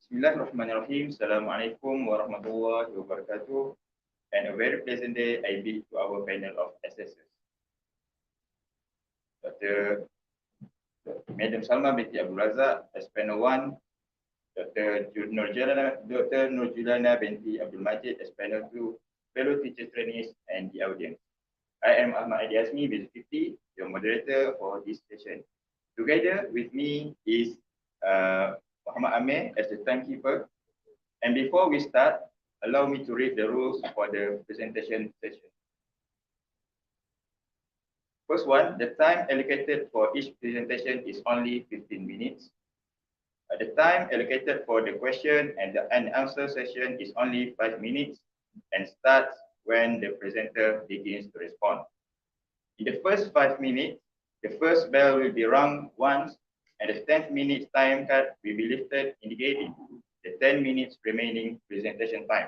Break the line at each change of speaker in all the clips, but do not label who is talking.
Bismillahirrahmanirrahim. Assalamualaikum warahmatullahi wabarakatuh. And a very pleasant day I bid to our panel of assessors. Dr. Madam Salma binti Abdul Razak, as panel 1, Dr. Nurjulana binti Abdul Majid, as panel 2, fellow teachers, trainees, and the audience. I am Ahmad Adi Azmi, BIS 50, your moderator for this session. Together with me is Muhammad Amir as the timekeeper. And before we start, allow me to read the rules for the presentation session. First one, the time allocated for each presentation is only 15 minutes. The time allocated for the question and the answer session is only 5 minutes and starts when the presenter begins to respond. In the first 5 minutes, the first bell will be rung once and the 10th minute time card will be lifted, indicating the 10 minutes remaining presentation time.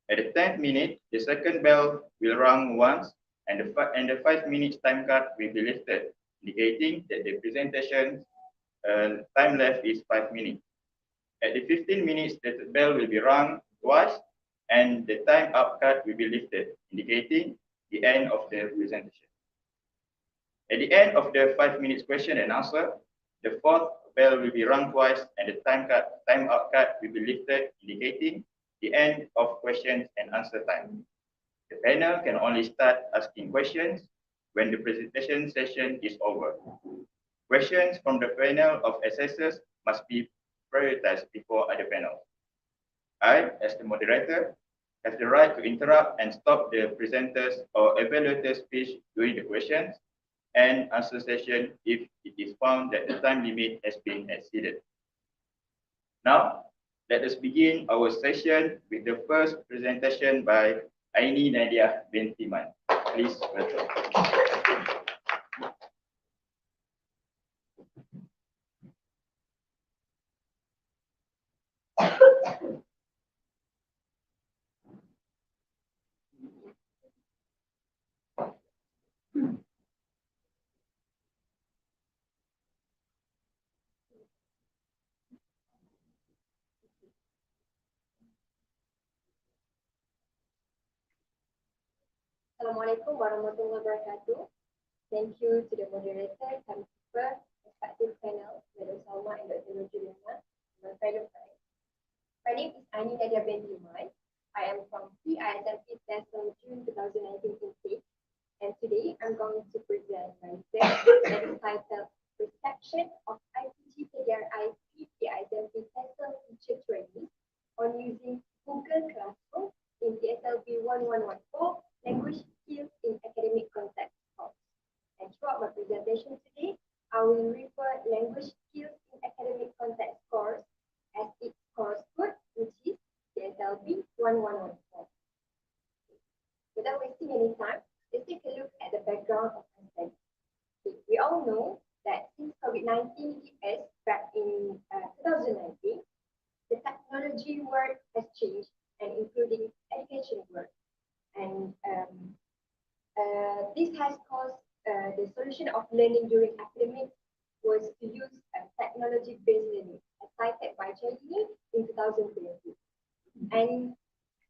At the 10th minute, the second bell will rung once and the 5 minutes time card will be lifted, indicating that the presentation time left is 5 minutes. At the 15 minutes, the bell will be rung twice and the time up card will be lifted, indicating the end of the presentation. At the end of the 5 minutes question and answer, the fourth bell will be rung twice and the time out card will be lifted, indicating the end of questions and answer time. The panel can only start asking questions when the presentation session is over. Questions from the panel of assessors must be prioritized before other panels. I, as the moderator, have the right to interrupt and stop the presenters or evaluators' speech during the questions and answer session if it is found that the time limit has been exceeded. Now, Let us begin our session with the first presentation by Aini Nadia binti Man. Please welcome.
Assalamualaikum warahmatullahi wabarakatuh. Thank you to the moderator, timekeeper, respective panel, Madam Salma and Dr. Nurjuliana, my fellow friends. My name is Aini Nadia binti Man. I am from PISMP TESOL June 2019 intake, and today I'm going to present my research that is titled Perception of IPG KDRI PISMP TESOL Teacher Training on using Google Classroom in TSLB 1114 Language Skills in Academic Context course. And throughout my presentation today, I will refer language skills in academic context course as its course code, which is TSLB 1114. Without wasting any time, let's take a look at the background of my study. We all know that since COVID-19 hit us back in 2019, the technology world has changed, and including education world. And this has caused the solution of learning during academics was to use technology-based learning, as cited by Chalini in 2020. And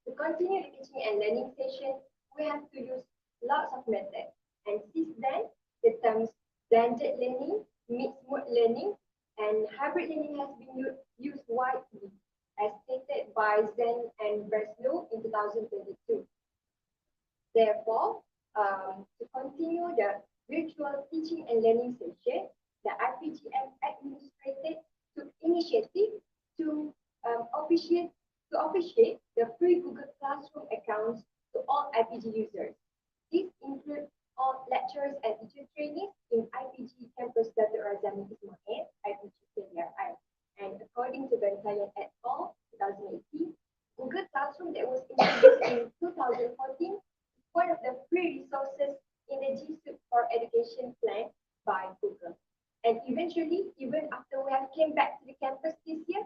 to continue the teaching and learning session, we have to use lots of methods. And since then, the terms blended learning, mixed mode learning, and hybrid learning has been used widely, as stated by Zen and Breslow in 2022. Therefore, to continue the virtual teaching and learning session, the IPGM administrator took initiative to officiate the free Google Classroom accounts to all IPG users. This includes all lecturers and teacher trainees in IPG Campus Datuk Razami Ismail, IPG KDRI. And according to Bentayan et al. 2018, Google Classroom that was introduced in 2014 one of the free resources in the G Suite for Education plan by Google. And eventually, even after we have came back to the campus this year,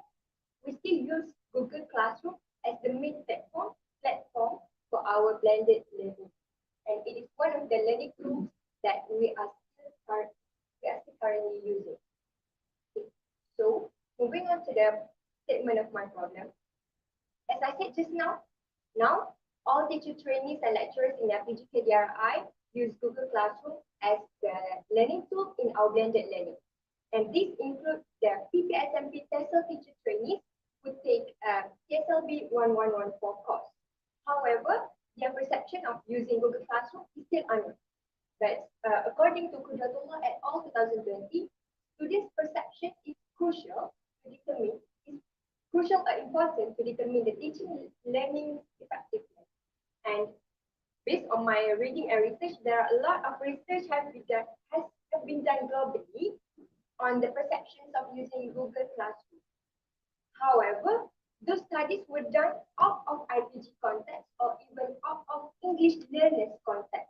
we still use Google Classroom as the main platform for our blended learning. And it is one of the learning tools that we are still currently using. Okay. So, moving on to the statement of my problem. As I said just now, all teacher trainees and lecturers in IPG KDRI use Google Classroom as the learning tool in our blended learning. And this includes the PPSMP TESOL teacher trainees who take TSLB 1114 course. However, their perception of using Google Classroom is still unknown. But according to Kudratullah et al. 2020, students' perception is crucial or important to determine the teaching learning effectiveness. And based on my reading and research, there are a lot of research has been done globally on the perceptions of using Google Classroom. However, those studies were done out of IPG context or even out of English learners context.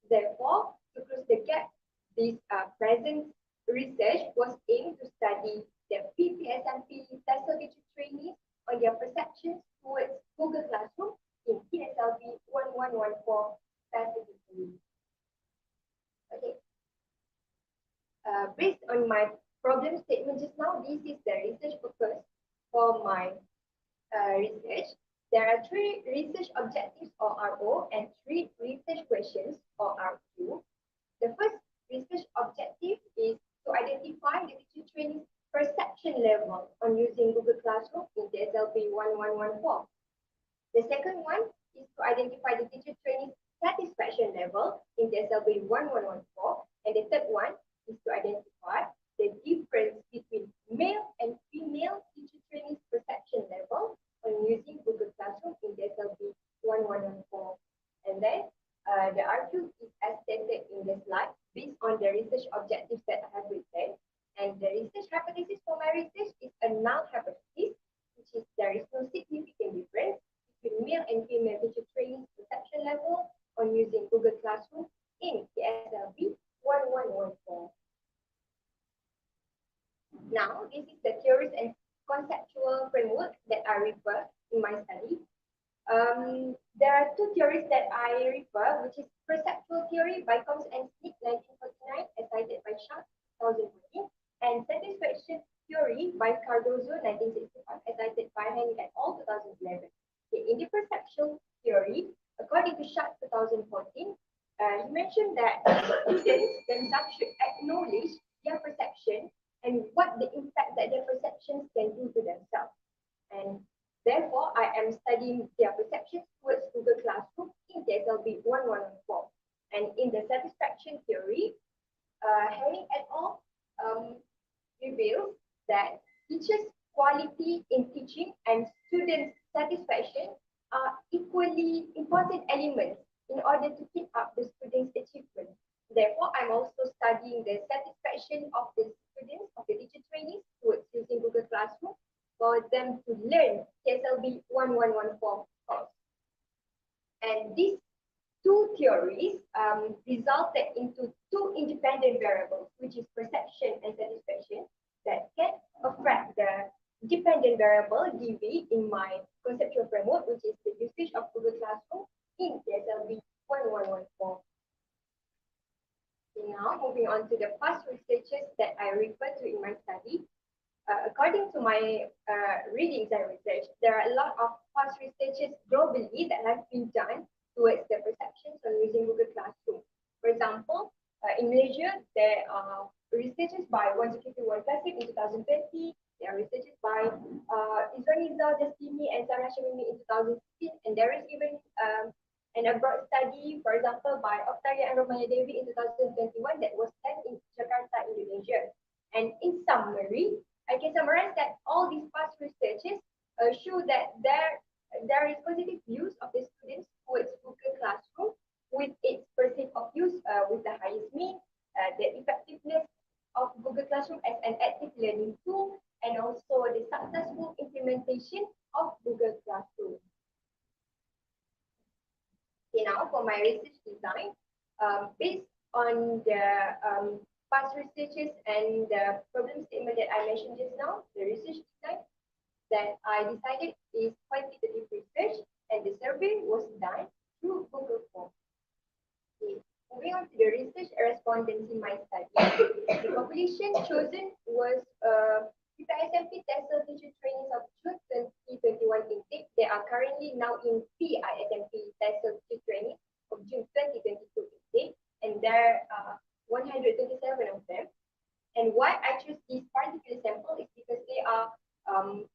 Therefore, to close the gap, this present research was aimed to study the PPSMP TESOL teacher trainees on their perceptions towards Google Classroom in TSLB 1114 specifically. Okay. Based on my problem statement just now, this is the research purpose for my research. There are 3 research objectives or RO and 3 research questions or RQ. The first research objective is to identify the teacher trainees' perception level on using Google Classroom in TSLB 1114. The second one is to identify the teacher trainee's satisfaction level in TSLB 1114. And the third one is to identify the difference between male and female teacher trainee's perception level on using Google Classroom in TSLB 1114. And then the RQ is as stated in the slide based on the research objectives that I have written. And the research hypothesis for my research is a null hypothesis, which is the two theories that I refer, which is perceptual theory by Combs and Smith, 1949, as cited by Sharp, 2014, and satisfaction theory by Cardozo, 1965, as cited by Henry et al., 2011. Okay, in the perceptual theory, according to Sharp, 2014, he mentioned that students themselves should acknowledge their perception and what the impact that their perceptions can do to themselves. And therefore, I am studying their perceptions towards Google Classroom in TSLB 1114. And in the satisfaction theory, Henry et al. Reveals that teachers' quality in teaching and students' satisfaction are equally important elements in order to keep up the students' achievement. Therefore, I'm also studying the satisfaction of the students, of the teacher trainees towards using Google Classroom for them to learn TSLB 1114 course. And these two theories resulted into two independent variables, which is perception and satisfaction, that can affect the dependent variable DV in my conceptual framework, which is the usage of Google Classroom in TSLB 1114. Now, moving on to the past researches that I refer to in my study. According to my readings and research, there are a lot of past researches globally that have been done towards the perceptions on using Google Classroom. For example, in Malaysia, there are researches by One Classic in 2020. There are researches by Izwaniza, Justini, and Sarah Shamimi in 2016. And there is even an abroad study, for example, by Octavia and Romaya Devi in 2021 that was done in Jakarta, Indonesia. And in summary, I can summarize that all these past researches show that there is positive use of the students towards Google Classroom with its percent of use with the highest mean, the effectiveness of Google Classroom as an active learning tool, and also the successful implementation of Google Classroom. Okay, now for my research design, based on the past researches and the problem statement that I mentioned just now, the research design that I decided is quantitative research, and the survey was done through Google Forms. Okay. Moving on to the research respondents in my study, the population chosen was SMP TESOL teacher trainees of June 2021 intake. They are currently now in PISMP TESOL teacher trainees of June 2022 intake, and there are 127 of them. And why I choose this particular sample is because they are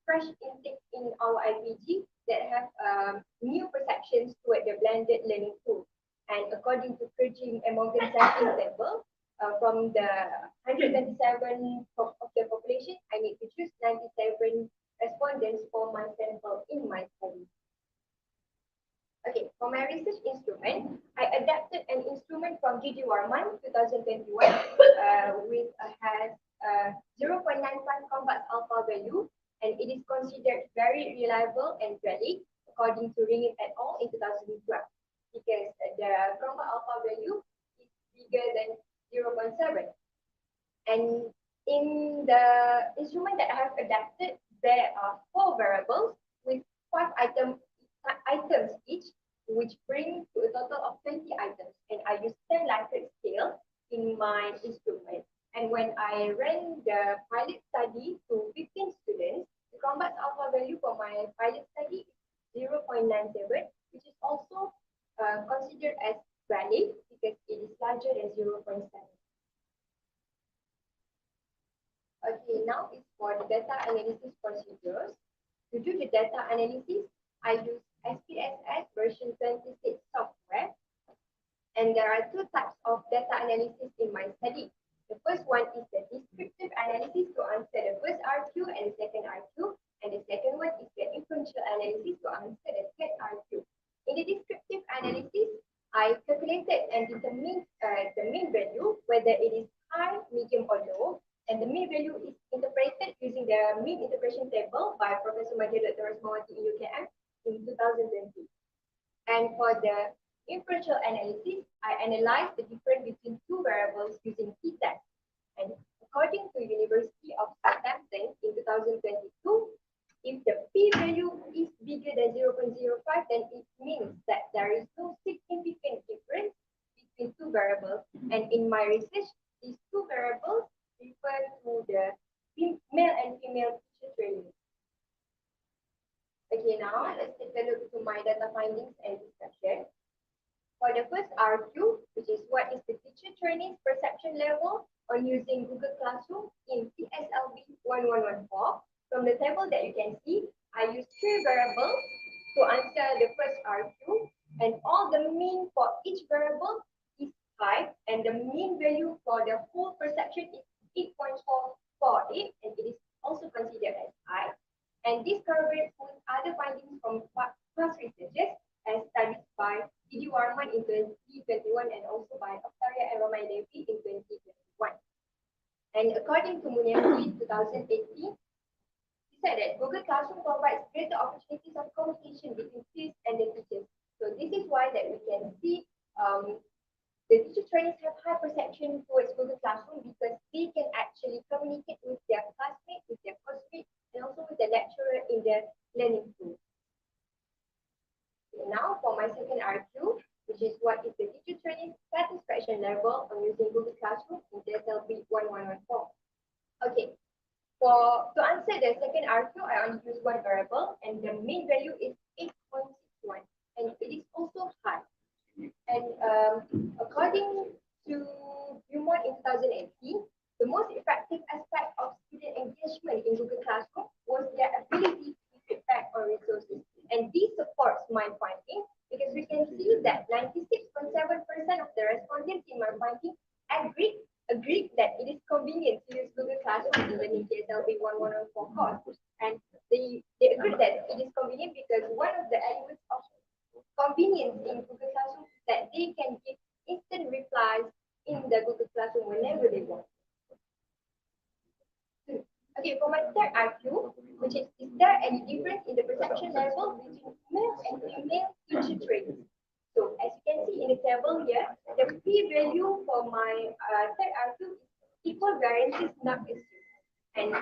fresh intake in our IPG that have new perceptions toward the blended learning tool. And according to Kerjim and Morgan sampling sample, from the 127 of the population, I need to choose 97 respondents for my sample in my study. Okay, for my research instrument, I adapted an instrument from G.G. Warman 2021 with has 0.95 combat alpha value, and it is considered very reliable and valid according to Ringin et al. In 2012, because the combat alpha value is bigger than 0.7. And in the instrument that I have adapted, there are 4 variables with 5 items each, which brings to a total of 20 items. And I use 10 Likert scale in my instrument. And when I ran the pilot study to 15 students, the combat alpha value for my pilot study is 0.97, which is also considered as valid because it is larger than 0.7. Okay, now it's for the data analysis procedures. To do the data analysis, I use SPSS version 26 software. And there are 2 types of data analysis in my study. The first one is the descriptive analysis to answer the first RQ and the second RQ. And the second one is the inferential analysis to answer the third RQ. In the descriptive analysis, I calculated and determined the mean value, whether it is high, medium, or low. And the mean value is interpreted using the mean interpretation table by Professor Madhya Dr. Rasmawati in UKM in 2020. And for the inferential analysis, I analyzed the difference between 2 variables using t-test. And according to University of Southampton in 2022, If the p-value is bigger than 0.05, then it means that there is no significant difference between two variables. And in my research, these two variables refer to the male and female teacher training. Okay, now let's take a look to my data findings and discussion. For the first RQ, which is what is the teacher training's perception level on using Google Classroom in PSLB 1114. From the table that you can see, I use three variables to answer the first RQ, and all the mean for each variable is high, and the mean value for the whole perception is 8.448, and it is also considered as high. And this corroborates with other findings from past researchers as studied by D.D. Warman in 2021 and also by Octaria and Romai Levy in 2021. And according to Muniafi 2018, said that Google Classroom provides greater opportunities of communication between students and the teachers. So this is why that we can see the teacher trainings have high perception towards Google Classroom because they can actually communicate with their classmates, with their course-mates, and also with the lecturer in their learning tool. Okay, now for my second RQ, which is what is the teacher training satisfaction level on using Google Classroom in DSLB 1114. Okay. To answer the second RQ, I only use one variable, and the mean value is 8.61, and it is also high. And according to Beaumont in 2018, the most effective aspect of student engagement in Google Classroom was their ability to feedback on resources. And this supports my finding because we can see that 96.7% of the respondents in my finding agreed that it is convenient to use Google Classroom in the DSLB 1114 course. And they agree that it is convenient because one of the elements of convenience in Google Classroom is that they can give instant replies in the Google Classroom whenever they want. Okay, for my third RQ, which is there any difference in the perception level between male and female teacher trainings? So as you can see in the table here, the p-value for my third RQ is equal variances not assumed. And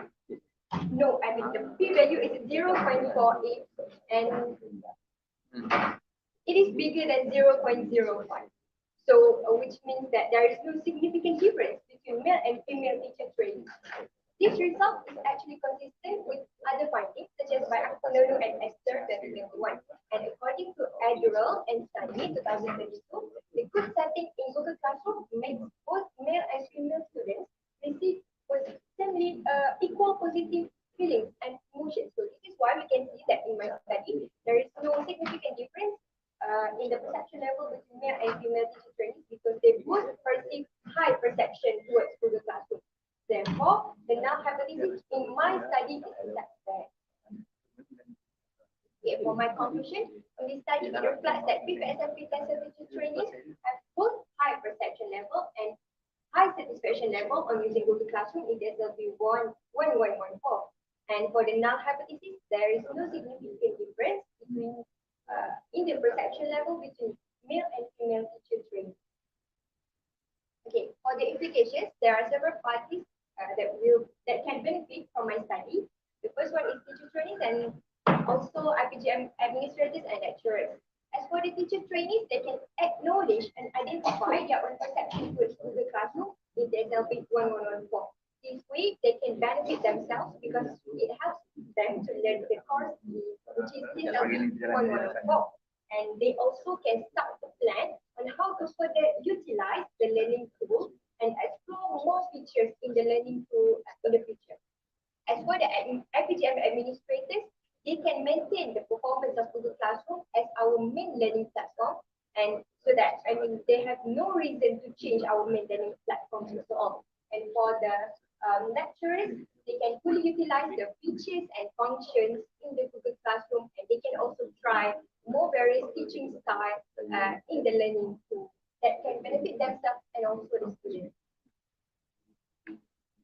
no, I mean the p-value is 0.48 and it is bigger than 0.05. So which means that there is no significant difference between male and female teacher trainings. This result is actually consistent with other findings, such as by Akponono and Esther 2021. And according to Adderall and Study 2022, the good setting in Google Classroom makes both male and female students receive consistently equal positive feelings and emotions. So this is why we can see that in my study, there is no significant difference in the perception level between male and female teacher trainings because they both perceive high perception towards Google Classroom. Therefore, the null hypothesis in my study is that. Okay, for my conclusion, in this study, it reflects that fifth SPP teacher trainees have both high perception level and high satisfaction level on using Google Classroom in DSLB 1114. And for the null hypothesis, there is no significant difference between in the perception level between male and female teacher trainees. Okay, for the implications, there are several parties that can benefit from my study. The first one is teacher trainees and also IPGM administrators and lecturers. As for the teacher trainees, they can acknowledge and identify their own perception towards Google Classroom in the DSLB 1114. This way, they can benefit themselves because it helps them to learn the course, which is DSLB 1114. And they also can start to plan on how to further utilize the learning tool and explore more features in the learning tool in the future. As for the IPGM administrators, they can maintain the performance of Google Classroom as our main learning platform, and so that they have no reason to change our main learning platform and so on. And for the lecturers, they can fully utilize the features and functions in the Google Classroom, and they can also try more various teaching styles in the learning tool that can benefit themselves and also the students.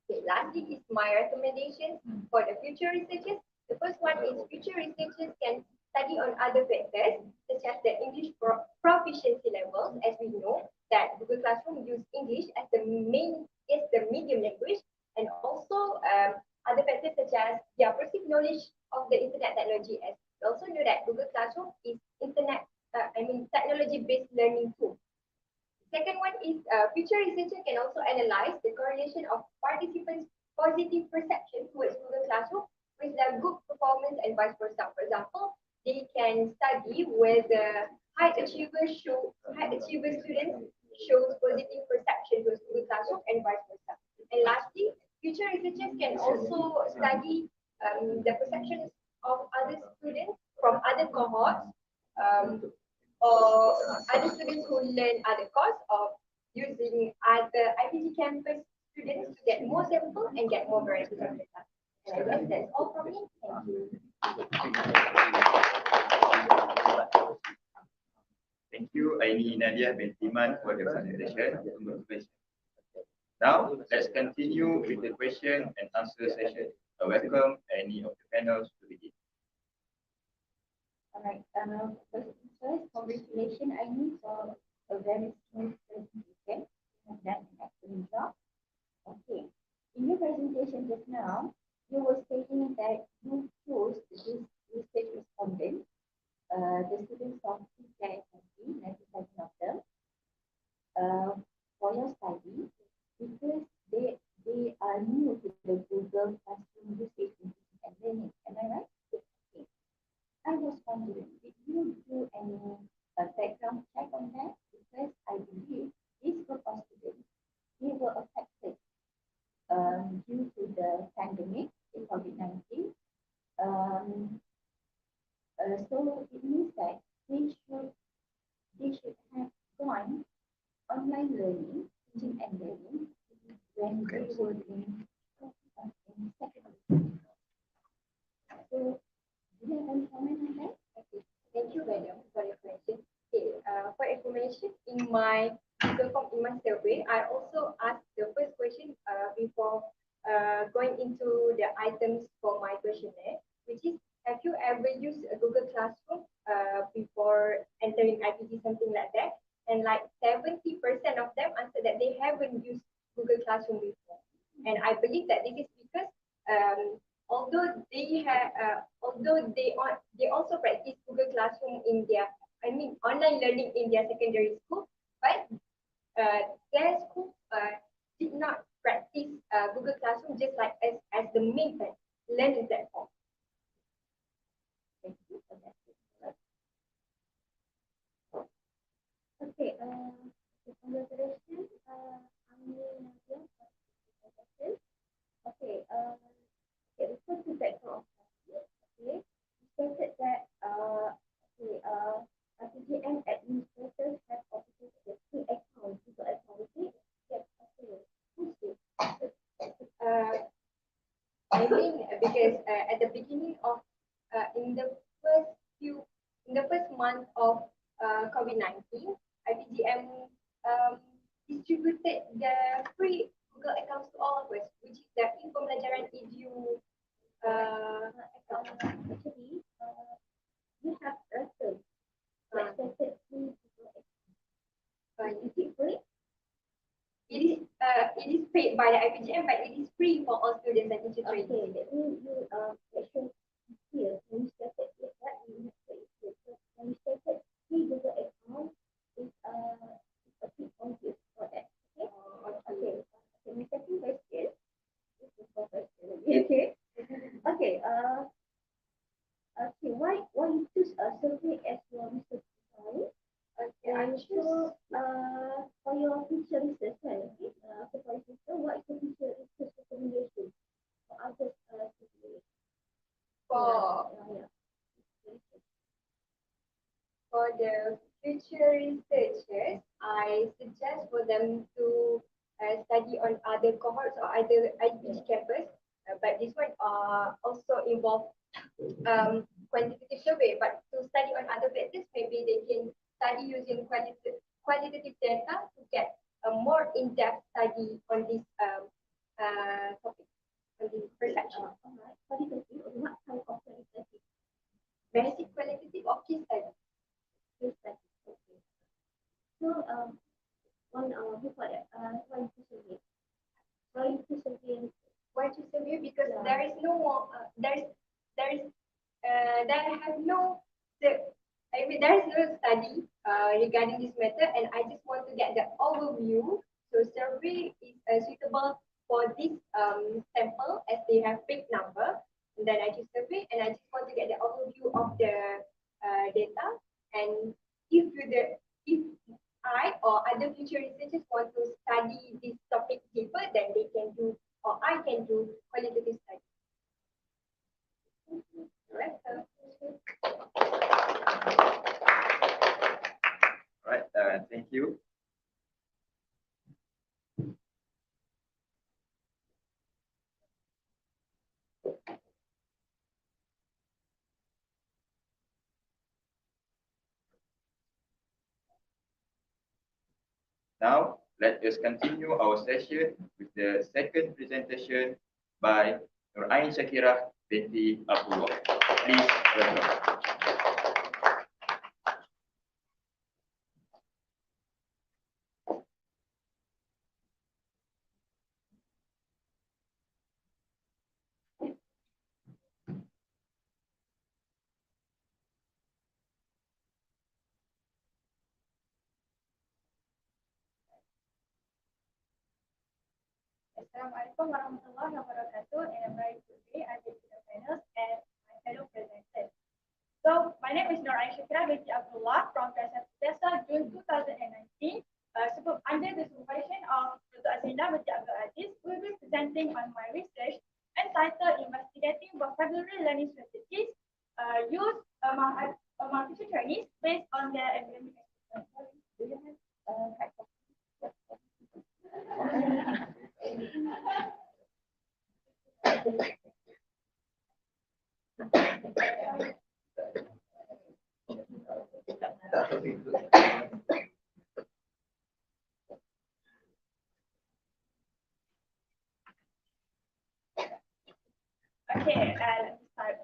Okay, lastly is my recommendations for the future researchers. The first one is future researchers can study on other factors such as the English proficiency levels, as we know that Google Classroom use English as the medium language, and also other factors such as their perceived knowledge of the technology-based learning tool. Second one is future researchers can also analyze the correlation of participants' positive perception towards Google Classroom with their good performance and vice versa. For example, they can study whether high achiever students shows positive perception towards Google Classroom and vice versa. And lastly, future researchers can also study the perceptions of other students from other cohorts or other students who learn other course of using other IPG campus students to get more sample and get more variety of data. And I guess that's all from me. Thank you.
Thank you, Aini Nadia binti Iman, for the presentation. Now, let's continue with the question and answer session. I welcome any of the panels to begin.
All right. First, congratulations, Aini, for a very smooth presentation. You have done an excellent job. Okay. In your presentation just now, you were stating that you chose this research respondent, the students of PKSMP, 97 of them, for your study, because they are new to the Google Classroom usage and learning. Am I right? Okay. I was wondering, did you do any background check on that? Because I believe these group of students, they were affected due to the pandemic in COVID-19. So it means that they should have gone online learning, teaching and learning when they were in secondary. So do you have any comment on that?
Okay. Thank you, madam, for your question. Okay, for information, in my Google Form, in my survey, I also asked the first question before going into the items for my questionnaire, which is, have you ever used a Google Classroom before entering IPG, something like that? And like 70% of them answered that they haven't used Google Classroom before. And I believe that this is because although they also practice Google Classroom in their, online learning in their secondary school, but their school did not practice Google Classroom just like as the main learning platform.
Thank you for that. Okay, congratulations, okay, the first feedback from okay, you stated that PGM administrators have operated the two accounts, Google account. Yes, okay. Who's this?
Because at the beginning of in the first month of COVID-19, IPGM distributed the free Google accounts to all of us, which is the Pembelajaran Edu account.
Actually, you have reference. Accepted free Google account. Is it free?
It is paid by the IPGM, but it is free for all students and teachers.
Okay, let me actually here when you started with that you have to when you started free Google account is a bit obvious for that. Okay. Okay, my second question. This is for question. Okay. Okay. Okay, why you choose a survey as your research design?
Okay, I choose
for your future research, right? Okay. So for example, what is the future research recommendation for others to do?
For the future researchers, I suggest for them to study on other cohorts or other IPG campus. But this one also involve quantitative survey. But to study on other factors, maybe they can study using qualitative data to get a more in-depth study on this topic, on the perception.
Qualitative, what kind of qualitative?
Basic qualitative or case study.
Case study. Okay. So, before that, why to survey? Why to survey?
Why to survey? Because there is no more. There have no. There is no study regarding this matter, and I just want to get the overview. So survey is suitable for this sample as they have big number. And then I just survey, and I just want to get the overview of the data. And if I or other future researchers want to study this topic deeper, then they can do, or I can do qualitative study. Alright,
thank you. Now, let us continue our session with the second presentation by Nur Ain Shakirah binti Abdullah. Please welcome.
Assalamualaikum warahmatullahi wabarakatuh, and a very good day. I will the panels and my fellow presenters. So, my name is Nur Ain Shakirah binti Abdullah from Desa June 2019. Under the supervision of Dr. Azinda binti Abdul Aziz, we will be presenting on my research entitled Investigating Vocabulary Learning Strategies used among teacher trainees based on their academic experience. Do you have Okay, let me start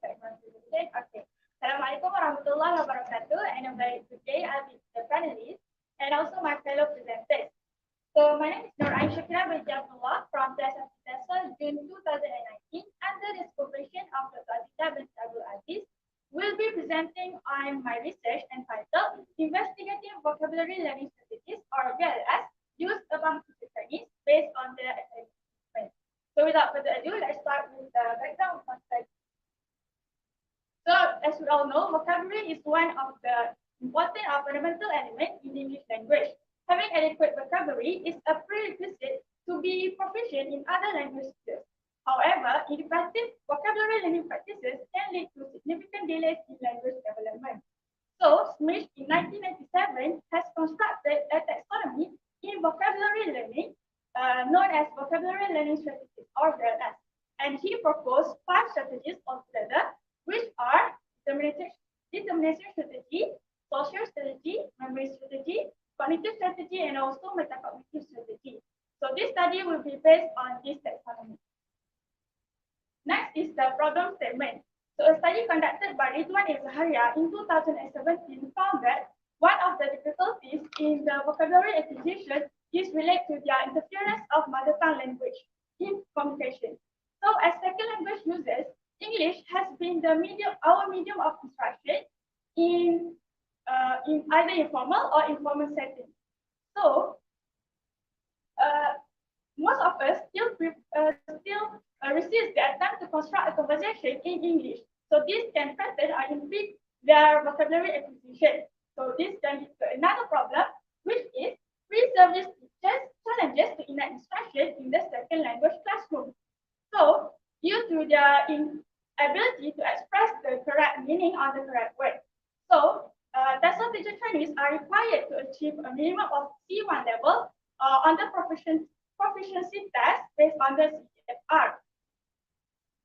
background presentation. Okay. Assalamualaikum warahmatullahi wabarakatuh, and a very good day. I'll be the panelists and also my fellow presenters. So my name is Nur Ain Shakirah binti Abdullah from Desa June 2019. Under the supervision of Dr. Azinda binti Abdul Aziz, will be presenting on my research entitled Investigating Vocabulary Learning Strategies, or VLS, used among teacher trainees based on their academic experience. So without further ado, let's start with the background context. So as we all know, vocabulary is one of the important or fundamental elements in the English language. Having adequate vocabulary is a prerequisite to be proficient in other languages. However, in practice, vocabulary learning practices can lead to significant delays in language development. So, Smith in 1997 has constructed a taxonomy in vocabulary learning known as Vocabulary Learning Strategies, or VLS. And he proposed 5 strategies altogether, which are determination strategy, social strategy, memory strategy, cognitive strategy, and also metacognitive strategy. So this study will be based on this taxonomy. Next is the problem statement. So a study conducted by Ridwan Zaharia in 2017 found that one of the difficulties in the vocabulary acquisition is related to the interference of mother tongue language in communication. So as second language users, English has been the our medium of instruction in either informal or informal settings. So most of us still resist the attempt to construct a conversation in English. So this can threaten or impede their vocabulary acquisition. So this can lead to another problem, which is pre-service teachers challenges to enact instruction in the second language classroom. So due to their inability to express the correct meaning on the correct word. So TESOL teacher trainees are required to achieve a minimum of C1 level on the proficiency test based on the CGFR.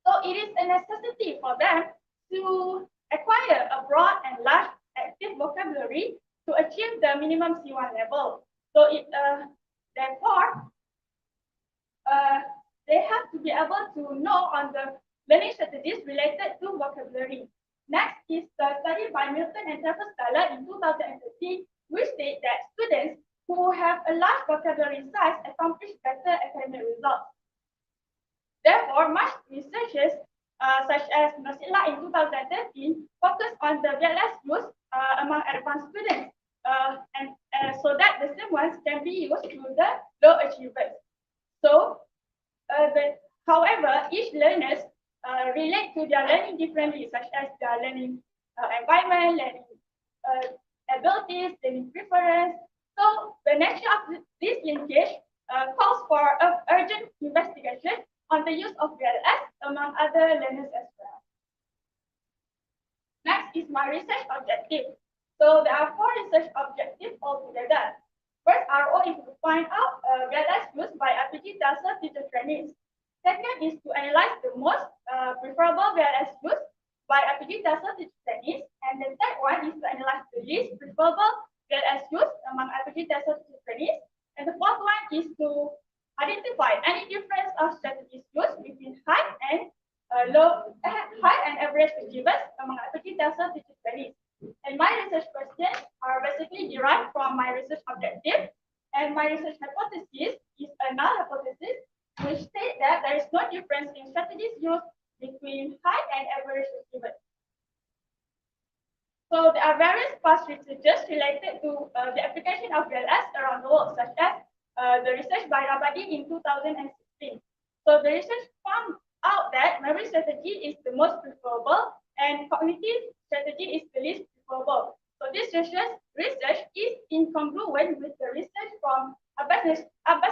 So it is a necessity for them to acquire a broad and large active vocabulary to achieve the minimum C1 level. So therefore, they have to be able to know on the learning strategies related to vocabulary. Next is the study by Milton and Travis Tyler in 2013, which state that students who have a large vocabulary size accomplish better academic results. Therefore, much researchers such as Masa in 2013 focus on the VLS use among advanced students so that the same ones can be used to the low achievers. So, however, each learners relate to their learning differently, such as their learning environment, learning abilities, learning preference. So, the nature of this linkage calls for urgent investigation on the use of VLS among other learners as well. Next is my research objective. So there are 4 research objectives altogether. First, RO is to find out VLS used by RPG TELSA teacher trainees. Second is to analyze the most preferable VLS used by RPG TELSA teacher trainees. And the third one is to analyze the least preferable VLS used among RPG TELSA teacher trainees. And the fourth one is to identify any difference of strategies used between high and average achievers among RPG TELSA teacher trainees. And my research questions are basically derived from my research objective. And my research hypothesis is a null hypothesis, which states that there is no difference in strategies used between high and average achievers. So there are various past researches related to the application of VLS around the world, such as the research by Rabadi in 2016. So the research found out that memory strategy is the most preferable and cognitive strategy is the least preferable. So this research is incongruent with the research from Abbas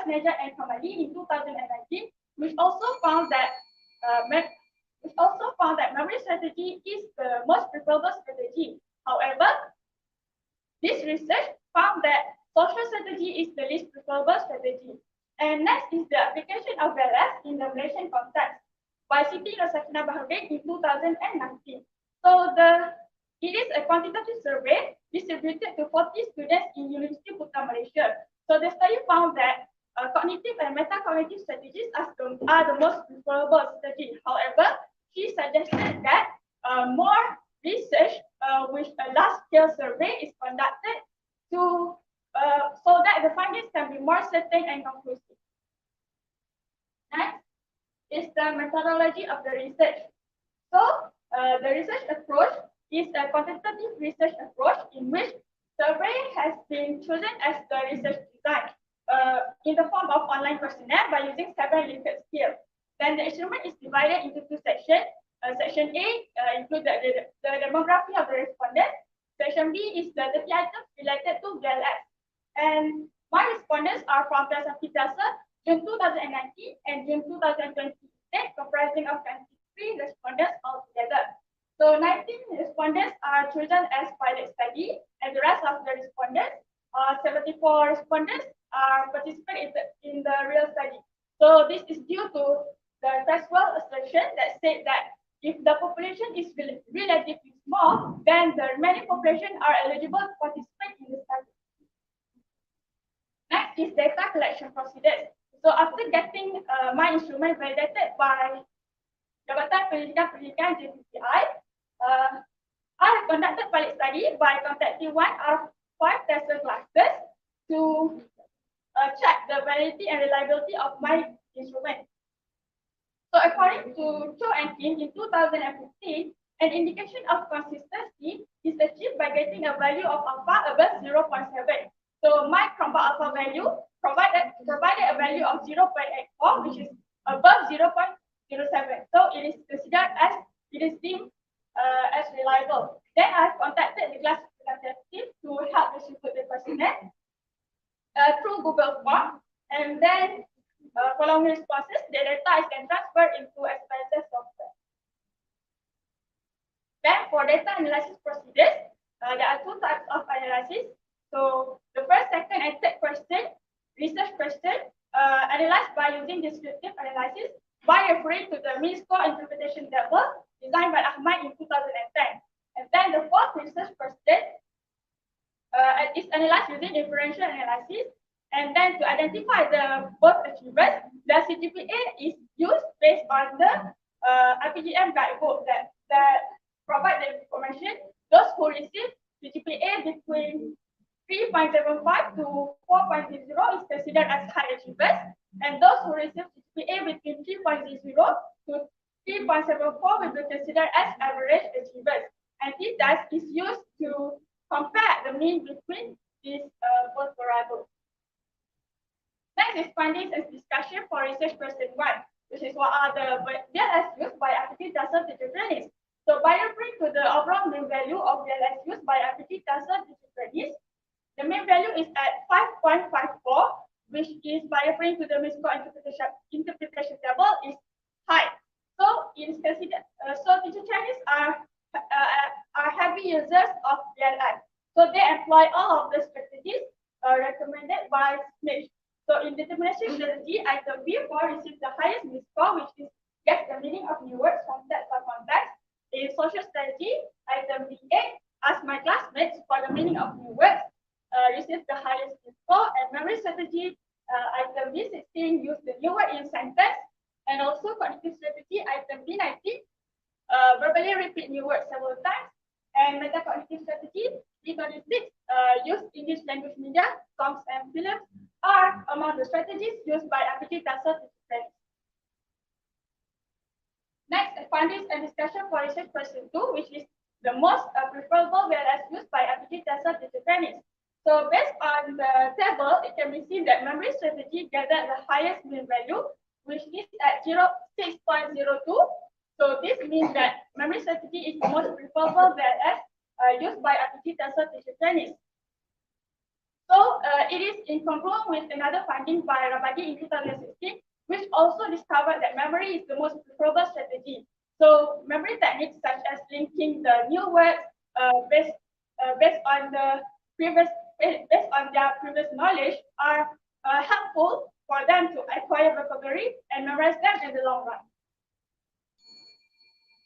Neja and Hamadi in 2019, which also found that memory strategy is the most preferable strategy. However, this research found that social strategy is the least preferable strategy. And next is the application of VLS in the Malaysian context by Siti Rosakina Bahrain in 2019. So it is a quantitative survey distributed to 40 students in University Putra Malaysia. So the study found that cognitive and metacognitive strategies are the most preferable strategy. However, she suggested that more research with a large-scale survey is conducted so that the findings can be more certain and conclusive. Next is the methodology of the research. So the research approach is a quantitative research approach in which survey has been chosen as the research design in the form of online questionnaire by using 7 Likert scales. Then the instrument is divided into 2 sections. Section A includes the demography of the respondents. Section B is the 30 items related to VLS. And my respondents are from TELSA, June 2019 and June 2020, comprising of 23 respondents altogether. So 19 respondents are chosen as pilot study, and the rest of the respondents, 74 respondents, are participating in the real study. So this is due to the Creswell assertion that said that if the population is relatively small, then the remaining population are eligible to participate in the study. Next is data collection procedures. So after getting my instrument validated by Jabatan Pendidikan JPTI, I have conducted pilot study by contacting 1 out of 5 tester clusters to check the validity and reliability of my instrument. So according to Cho and Kim in 2015, an indication of consistency is achieved by getting a value of alpha above 0.7. So my crumble alpha value provided a value of 0.84, which is above 0.07. So it is considered as it is deemed as reliable. Then I've contacted the class representative to help distribute the questionnaire through Google Form, and then following responses, the data is then transferred into SPP software. Then for data analysis procedures, there are 2 types of analysis. So the first, second, and third question, research question, analyzed by using descriptive analysis by referring to the mean score interpretation table designed by Ahmad in 2010. And then the fourth research question is analyzed using differential analysis. And then to identify the both achievers, the CGPA is used based on the IPGM guidebook that provide the information. Those who receive CGPA between 3.75 to 4.0 is considered as high achievers, and those who receive CGPA between 3.0 to 3.74 will be considered as average achievers. And this test is used to compare the mean between these both variables. Next is findings and discussion for research question 1, which is what are the VLS used by aptitude task teacher trainings. So by referring to the overall mean value of VLS used by aptitude task teacher trainings, the mean value is at 5.54, which is by referring to the mean score interpretation table is high. So it is considered. So teacher trainees are heavy users of VLS. So they employ all of the strategies recommended by SMIT. So in determination strategy, item B4 receives the highest mean score, which is guess the meaning of new words, context or context. In social strategy, item B8, ask my classmates for the meaning of new words, receives the highest mean score. And memory strategy, item B16, use the new word in sentence. And also cognitive strategy, item B19, verbally repeat new words several times. And metacognitive strategy, B26, use English language media, songs and films are among the strategies used by aptitude task teacher trainings. Next, findings and discussion for research question 2, which is the most preferable VLS used by aptitude task teacher trainings. So based on the table, it can be seen that memory strategy gathered the highest mean value, which is at 6.02. So this means that memory strategy is the most preferable VLS used by aptitude task teacher trainings. So it is incongruent with another finding by Rabadi in 2016, which also discovered that memory is the most preferable strategy. So memory techniques such as linking the new words based on their previous knowledge are helpful for them to acquire vocabulary and memorize them in the long run.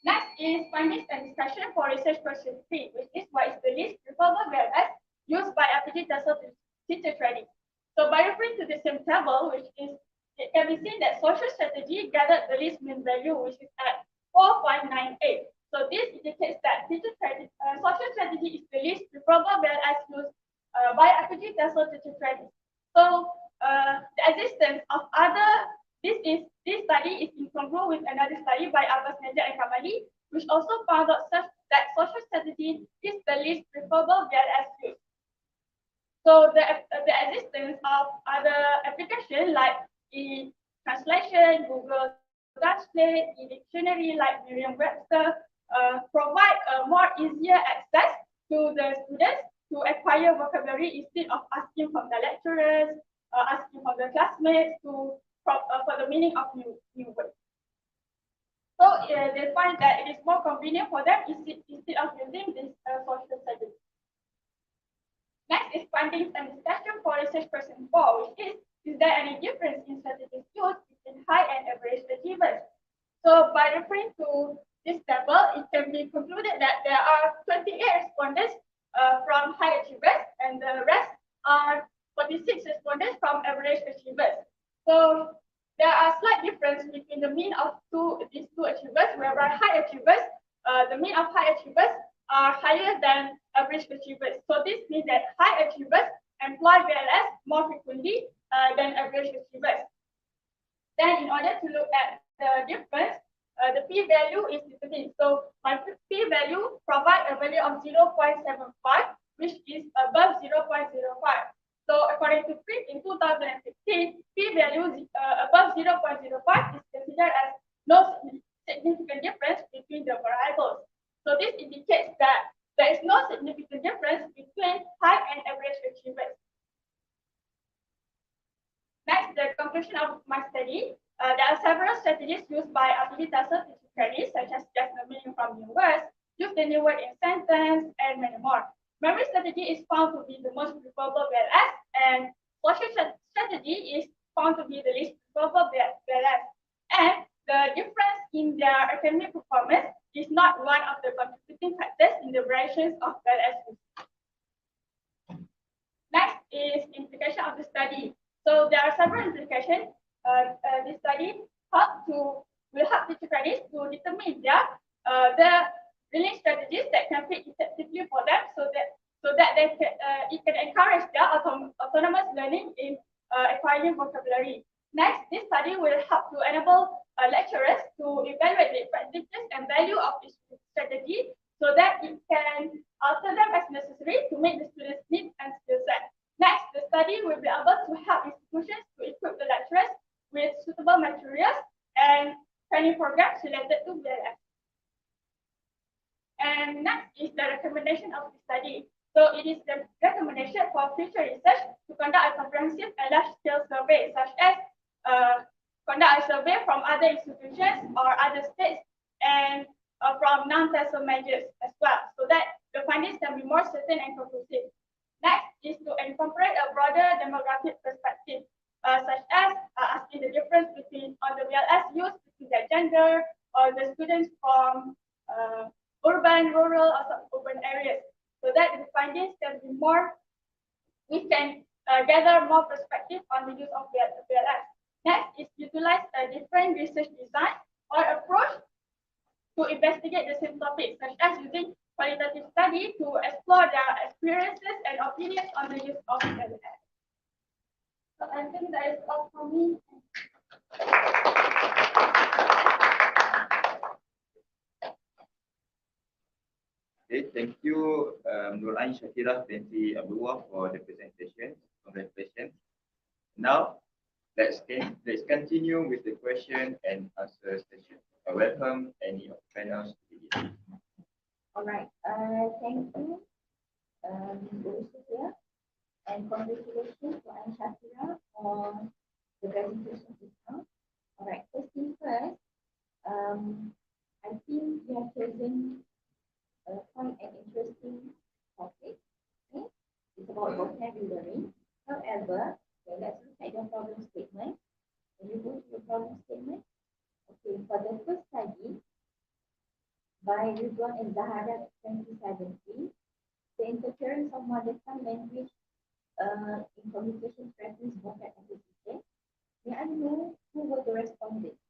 Next is findings and discussion for research question 3, which is what is the least preferable VLS used by aptitude task teacher training. So by referring to the same table, which is, it can be seen that social strategy gathered the least mean value, which is at 4.98. So this indicates that social strategy is the least preferable VLS used by aptitude task teacher training. So the existence of this study is incongruent with another study by Abbas Najat and Kamali, which also found out that social strategy is the least preferable VLS used. So the existence of other applications like e-translation, Google Translate, e-dictionary like Merriam-Webster provide a more easier access to the students to acquire vocabulary instead of asking from the lecturers, asking from the classmates for the meaning of new words. So they find that it is more convenient for them instead of using this social strategy. Next is findings and discussion for research question 4, which is there any difference in strategies used between high and average achievers? So by referring to this table, it can be concluded that there are 28 respondents from high achievers and the rest are 46 respondents from average achievers. So there are slight difference between the mean of these two achievers, whereby high achievers, the mean of high achievers are higher than average achievers. So this means that high achievers employ VLS more frequently than average achievers. Then in order to look at the difference, the p-value is determined. So my p-value provides a value of 0.75, which is above 0.05. So according to Frick in 2016, p-value above 0.05 is considered as no significant difference between the variables. So this indicates that there is no significant difference between high and average achievers. Next, the conclusion of my study. There are several strategies used by aptitude task teacher trainees, such as guess the meaning from new words, use the new word in sentence, and many more. Memory strategy is found to be the most preferable VLS, and social strategy is found to be the least preferable VLS. And the difference in their academic performance is not one of the contributing factors in the variations of VLS. Next is implication of the study. So there are several implications. This study will help teacher trainees to determine the learning strategies that can fit effectively for them, so that it can encourage their autonomous learning in acquiring vocabulary. Next, this study will help to enable lecturers to evaluate the effectiveness and value of each strategy, so that it can alter them as necessary to meet the students' needs and skill set. study will be able to help institutions to equip the lecturers with suitable materials and training programs related to VLS. And next is the recommendation of the study. So it is the recommendation for future research to conduct a comprehensive and large-scale survey, such as conduct a survey from other institutions or other states and from non-TESOL measures as well, so that the findings can be more certain and conclusive. Next is to incorporate a broader demographic perspective, such as asking the difference between on the VLS use between their gender or the students from urban, rural, or suburban areas, so that the findings can be more, we can gather more perspective on the use of VLS. Next is utilize a different research design or approach to investigate the same topic, such as using qualitative study to explore their experiences and opinions on the use of VLS. So I think that is all for me.
Okay, thank you, Nur Ain Shakira binti Abdullah for the presentation. Congratulations. Now, let's continue with the question and answer session. Welcome any of panels to begin.
All right. Thank you, Ms. here, and congratulations to Ain Shakira for the presentation just now. All right. First thing first, I think you have chosen quite an interesting topic. Okay, it's about vocabulary. However, okay, let's look at your problem statement. When you go to your problem statement, okay, for the first study by Ridwan and Zahara 2017, the interference of mother tongue language in communication preference vocab acquisition. May I know who were the respondents?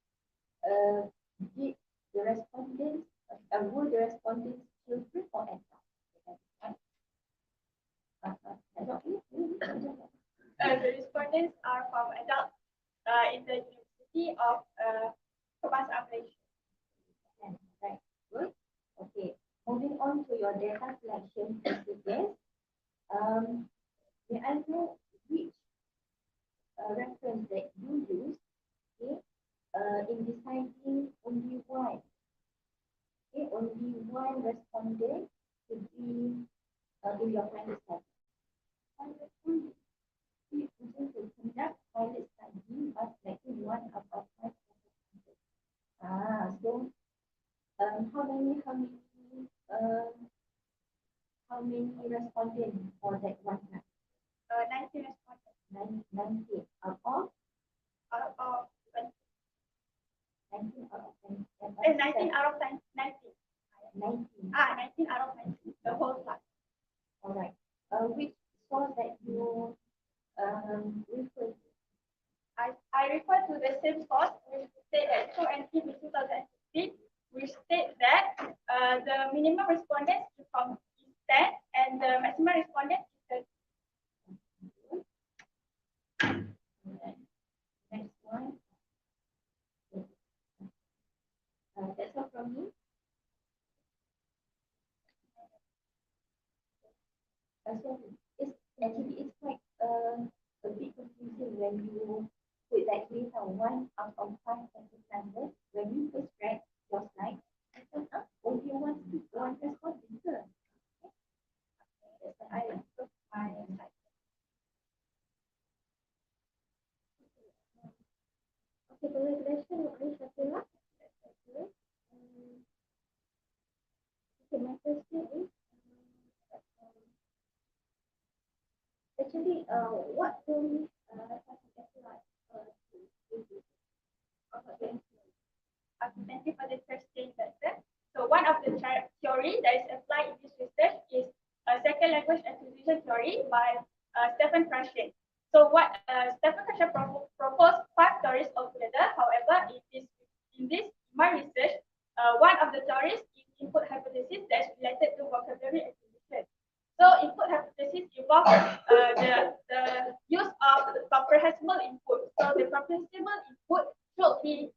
Did the respondents were the respondents children or adults?
The respondents are from adults in the University of Kebangsaan Malaysia.
Right, good. Okay, moving on to your data collection procedures. May I know which reference that you use, okay, in deciding only one? Okay, only one respondent to be in your pilot study. One respondent. You need to conduct pilot study by selecting one out of 5 respondents. So how many respondents for that one class?
19 respondents.
19 out of
20.
19 out of 10.
19 out of 10. 19.
19.
19 out of 19. The whole class.
All right. Which source that you refer to?
I refer to the same source which state that in 2016, which state that the minimum respondents is 10 and the maximum respondents is 30.
Next one. That's all from me. So it's quite a bit confusing when you put that data 1 out of 5 numbers. When you first read your slide, I thought, only one respondent. That's why I took my slide. Okay, congratulations, Ain Shakira. Okay, my question is, actually, what do
Thank you for the question. So one of the theory that is applied in this research is second language acquisition theory by Stephen Krashen. So what Stephen Krashen proposed 5 theories altogether. However, it is in my research, one of the theories is input hypothesis that is related to vocabulary acquisition. So input hypothesis involves the use of comprehensible input. So the comprehensible input should be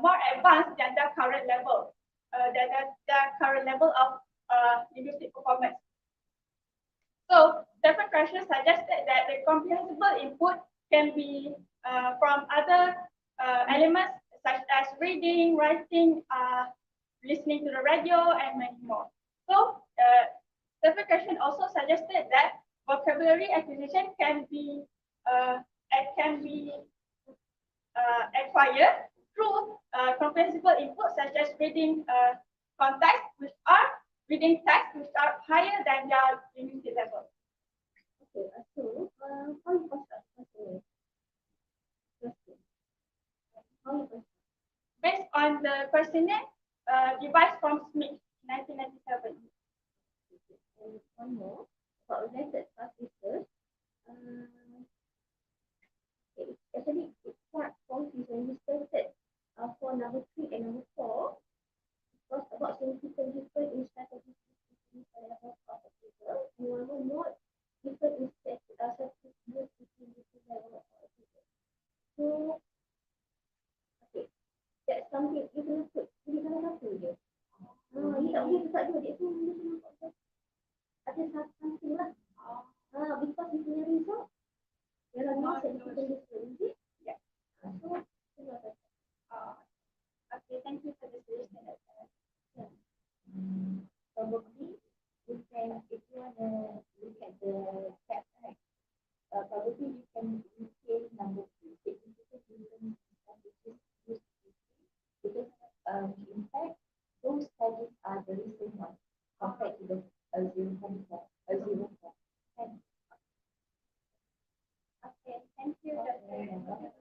more advanced than the current level, of linguistic performance. So Stephen Krashen suggests suggested that the comprehensible input can be from other elements such as reading, writing, listening to the radio, and many more. So, the question also suggested that vocabulary acquisition can be acquired through comprehensible input such as reading reading text which are higher than their linguistic level.
Okay, so how you construct questionnaire? How you construct?
Based on the questionnaire devised from Smith, 1997.
And one more about related class research. Actually, it's quite confusing when you started for number 3 and number 4. Because about significant difference in strategies between the level of the people, and one more different in strategies between the level of the people. So, okay, that's something you can put. Jadi kalau satu je. You tak boleh dekat dua. Dia tu ada something lah. Because you punya result, there are no significant difference.
Yeah.
So,
Okay, thank you for the suggestion.
probably you can, if you want to look at the text, right? Probably you can replace number 2. Because in fact, those studies are the recent ones compared to the 0.4.
Okay, thank you, Dr.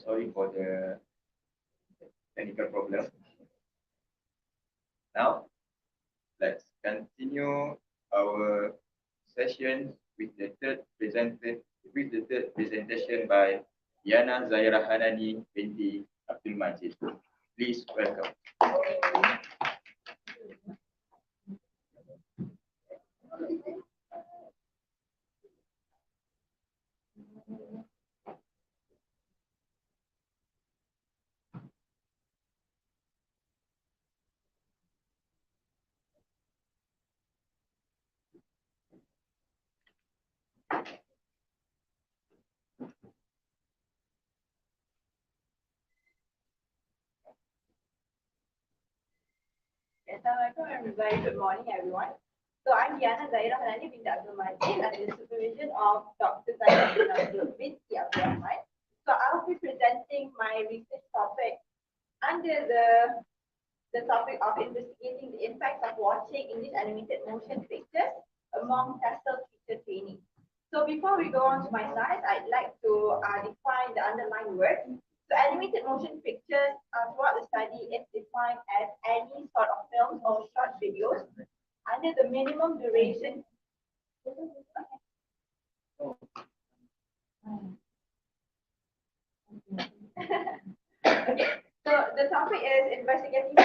Sorry for the technical problem. Now, let's continue our session with the third presentation by Yana Zaira Hanani binti Abdul Majid. Please welcome.
Assalamualaikum and very good morning, everyone. So I'm Yana Zaira Hanani binti Abdul Majid under the supervision of Dr. Tarikh binti Abdul Rahman. So I'll be presenting my research topic under the topic of investigating the impact of watching English animated motion pictures among TESOL teacher training. So before we go on to my slides, I'd like to define the underlying word. So So animated motion pictures throughout the study is defined as any sort of films or short videos under the minimum duration. Okay. So the topic is investigating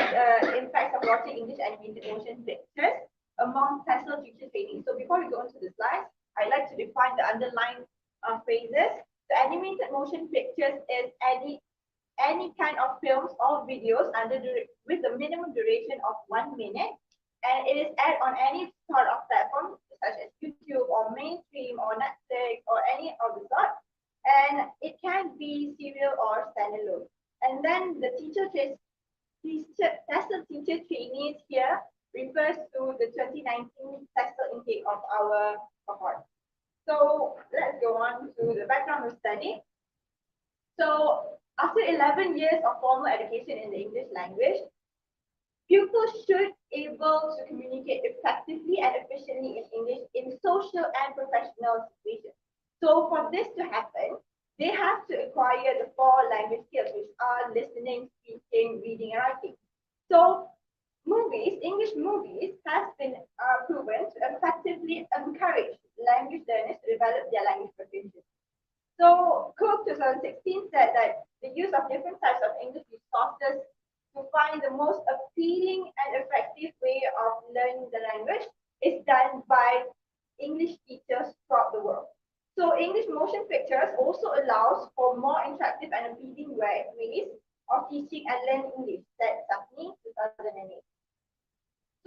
impacts of watching English animated motion pictures among TESOL teacher training. So before we go into the slides, I'd like to define the underlying phrases. So animated motion pictures is any kind of films or videos with a minimum duration of 1 minute, and it is aired on any sort of platform such as YouTube or mainstream or Netflix or any of the sort, and it can be serial or standalone. And then the TESOL teacher trainees here refers to the 2019 TESOL intake of our cohort. So let's go on to the background of study. So after 11 years of formal education in the English language, pupils should be able to communicate effectively and efficiently in English in social and professional situations. So for this to happen, they have to acquire the 4 language skills, which are listening, speaking, reading, and writing. So English movies, has been proven to effectively encourage language learners to develop their language proficiency. So Cook 2016 said that the use of different types of English resources to find the most appealing and effective way of learning the language is done by English teachers throughout the world. So English motion pictures also allows for more interactive and appealing ways of teaching and learning English, said Safni 2008.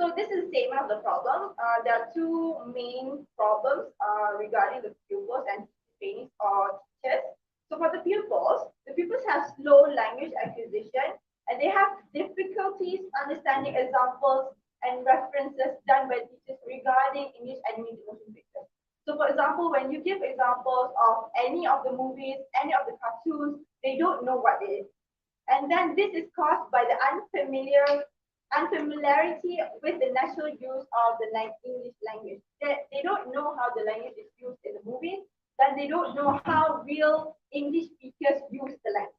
So this is the statement of the problem. There are 2 main problems regarding the pupils and trainees or teachers. So for the pupils have slow language acquisition, and they have difficulties understanding examples and references done by teachers regarding English animated motion pictures. So for example, when you give examples of any of the movies, any of the cartoons, they don't know what it is. And then this is caused by the unfamiliarity with the natural use of the English language. They don't know how the language is used in the movies, then they don't know how real English speakers use the language.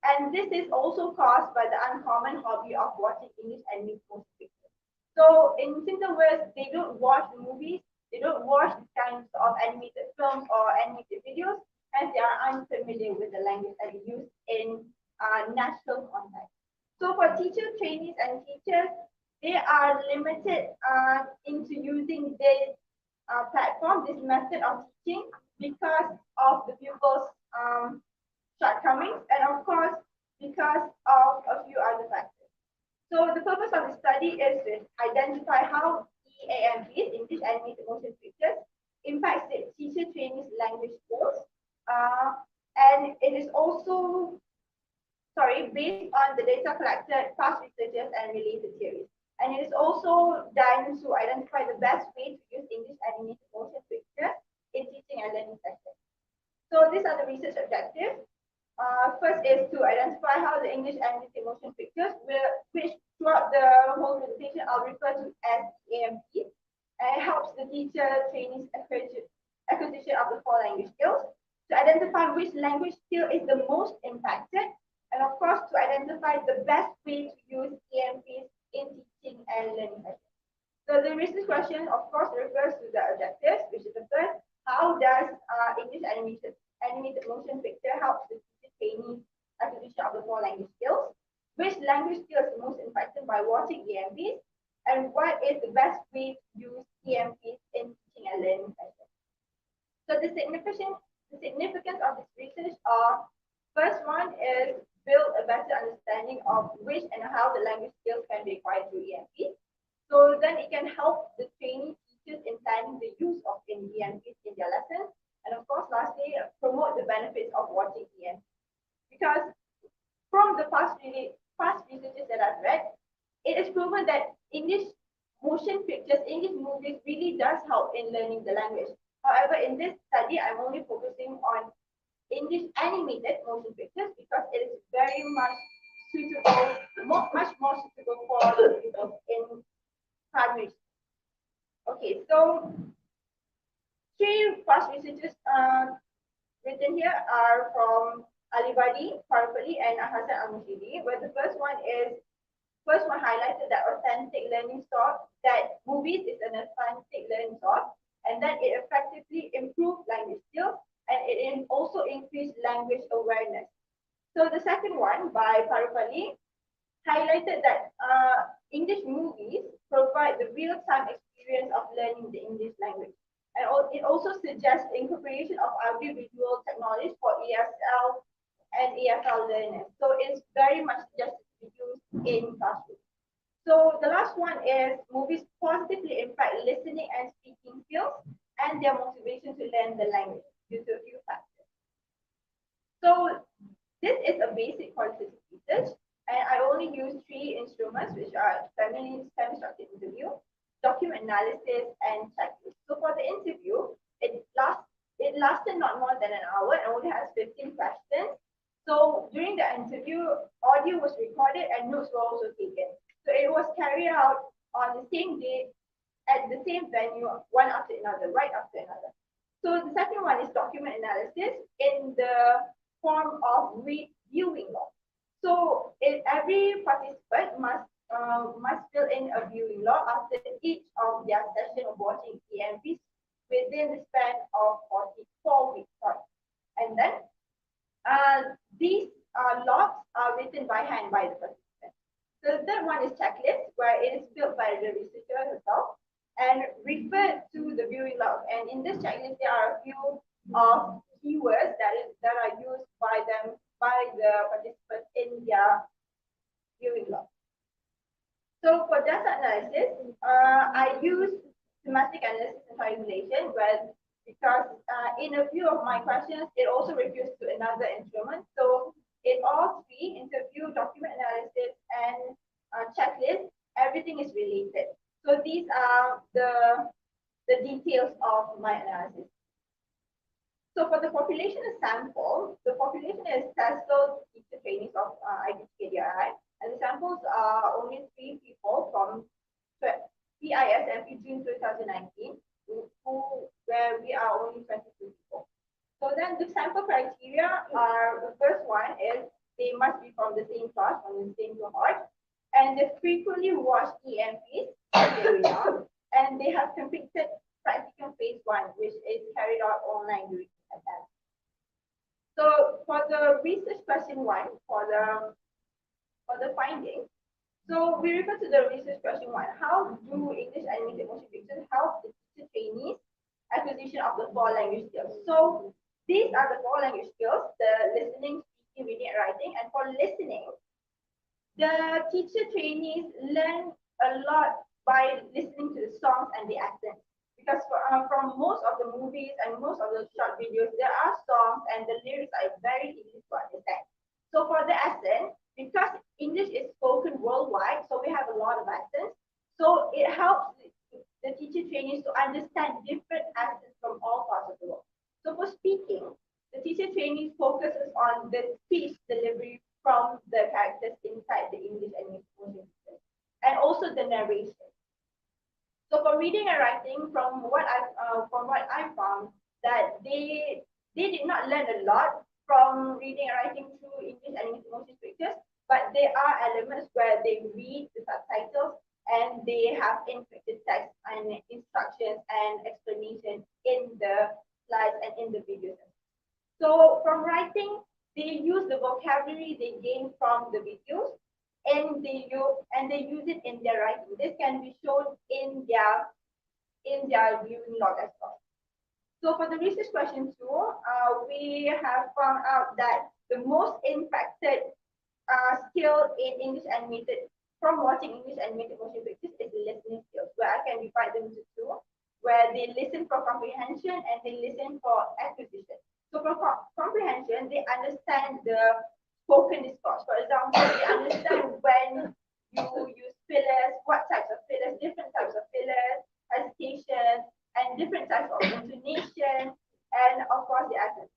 And this is also caused by the uncommon hobby of watching English animated motion pictures. So in simple words, they don't watch the movies, they don't watch these kinds of animated films or animated videos, as they are unfamiliar with the language that is used in natural context. So for teacher trainees and teachers, they are limited into using this platform, this method of teaching, because of the pupils' shortcomings, and of course, because of a few other factors. So the purpose of the study is to identify how EAMPs, English Animated Motion Pictures, impacts the teacher trainees' language skills, and it is also based on the data collected, past researchers, and related theories. And it is also done to identify the best way to use English animated motion pictures in teaching and learning sessions. So these are the research objectives. First is to identify how the English animated motion pictures, which throughout the whole presentation I'll refer to as EAMP, helps the teacher trainees acquisition of the 4 language skills, to identify which language skill is the most impacted, and of course to identify the best way to use EMPs in teaching and learning sessions. So the research question, of course, refers to the objectives, which is the first: how does English animated motion picture help the teacher trainee acquisition of the 4 language skills? Which language skill is the most impacted by watching EMPs? And what is the best way to use EMPs in teaching and learning sessions? So the significance of this research are: first one is build a better understanding of which and how the language skills can be acquired through EMP. So then it can help the trainee teachers in planning the use of EMPs in their lessons. And of course, lastly, promote the benefits of watching EMP. Because from the past researches that I've read, it is proven that English motion pictures, English movies really does help in learning the language. However, in this study, I'm only focusing on English animated motion pictures because it is very much suitable, much more suitable for people in primary. Okay, so 3 past researches written here are from Alibadi, Farfali, and Hassan Al-Mushidi, where the first one highlighted that authentic learning source, that movies is an authentic learning source, and that it effectively improved language skills and it also increased language awareness. So the second one by Farfali highlighted that English movies provide the real-time experience of learning the English language. And it also suggests incorporation of audiovisual technologies for ESL and EFL learners. So it's very much suggested to be used in classrooms. So the last one is movies positively impact listening and speaking skills and their motivation to learn the language due to a few factors. So this is a basic qualitative research, and I only use 3 instruments, which are semi-structured interview, document analysis, and checklist. So for the interview, it lasted not more than an hour and only has 15 questions. So during the interview, audio was recorded and notes were also taken. So it was carried out on the same day at the same venue, one after another, right after another. So the second one is document analysis in the form of viewing log. So every participant must fill in a viewing log after each of their session of watching EMVs within the span of 4 weeks. And then these logs are written by hand by the participant. So the third one is checklist, where it is built by the researcher herself and referred to the viewing log. And in this checklist, there are a few of keywords that are used by the participants in their viewing log. So for data analysis, I use semantic analysis and triangulation, because in a few of my questions, it also refers to another instrument. So in all 3, interview, document analysis, and checklist, everything is related. So these are the details of my analysis. So for the population sample, the population is TESOL teacher trainees of IBKDI, and the samples are only 3 people from PISMP June 2019, where we are only 22 people. So then the sample criteria are, the first one is they must be from the same class, from the same cohort, and they frequently watch EMPs, and they have completed practicum phase 1, which is carried out online during the pandemic. So for the research question 1, for the findings, so we refer to the research question 1. How do English animated motion pictures help the teacher trainees acquisition of the 4 language skills? So these are the 4 language skills: the listening, speaking, reading, and writing. And for listening, the teacher trainees learn a lot by listening to the songs and the accents. Because from most of the movies and most of the short videos, there are songs and the lyrics are very easy to understand. So for the accent, because English is spoken worldwide, so we have a lot of accents. So it helps the teacher trainees to understand different accents from all parts of the world. So for speaking, the teacher trainees focuses on the speech delivery from the characters inside the English and motion system, and also the narration. So for reading and writing, from what I found, that they did not learn a lot from reading and writing through English and motion pictures, but there are elements where they read the subtitles and they have encrypted text and instructions and explanation in the slides and in the videos. So from writing, they use the vocabulary they gain from the videos, and they use it in their writing. This can be shown in their viewing log as well. So for the research question 2, we have found out that the most impacted skill in English animated from watching English animated motion pictures is the listening skills, where I can divide them into 2, where they listen for comprehension and they listen for acquisition. So for comprehension, they understand the spoken discourse. For example, they understand when you use fillers, what types of fillers, different types of fillers, hesitation, and different types of intonation, and of course the accent.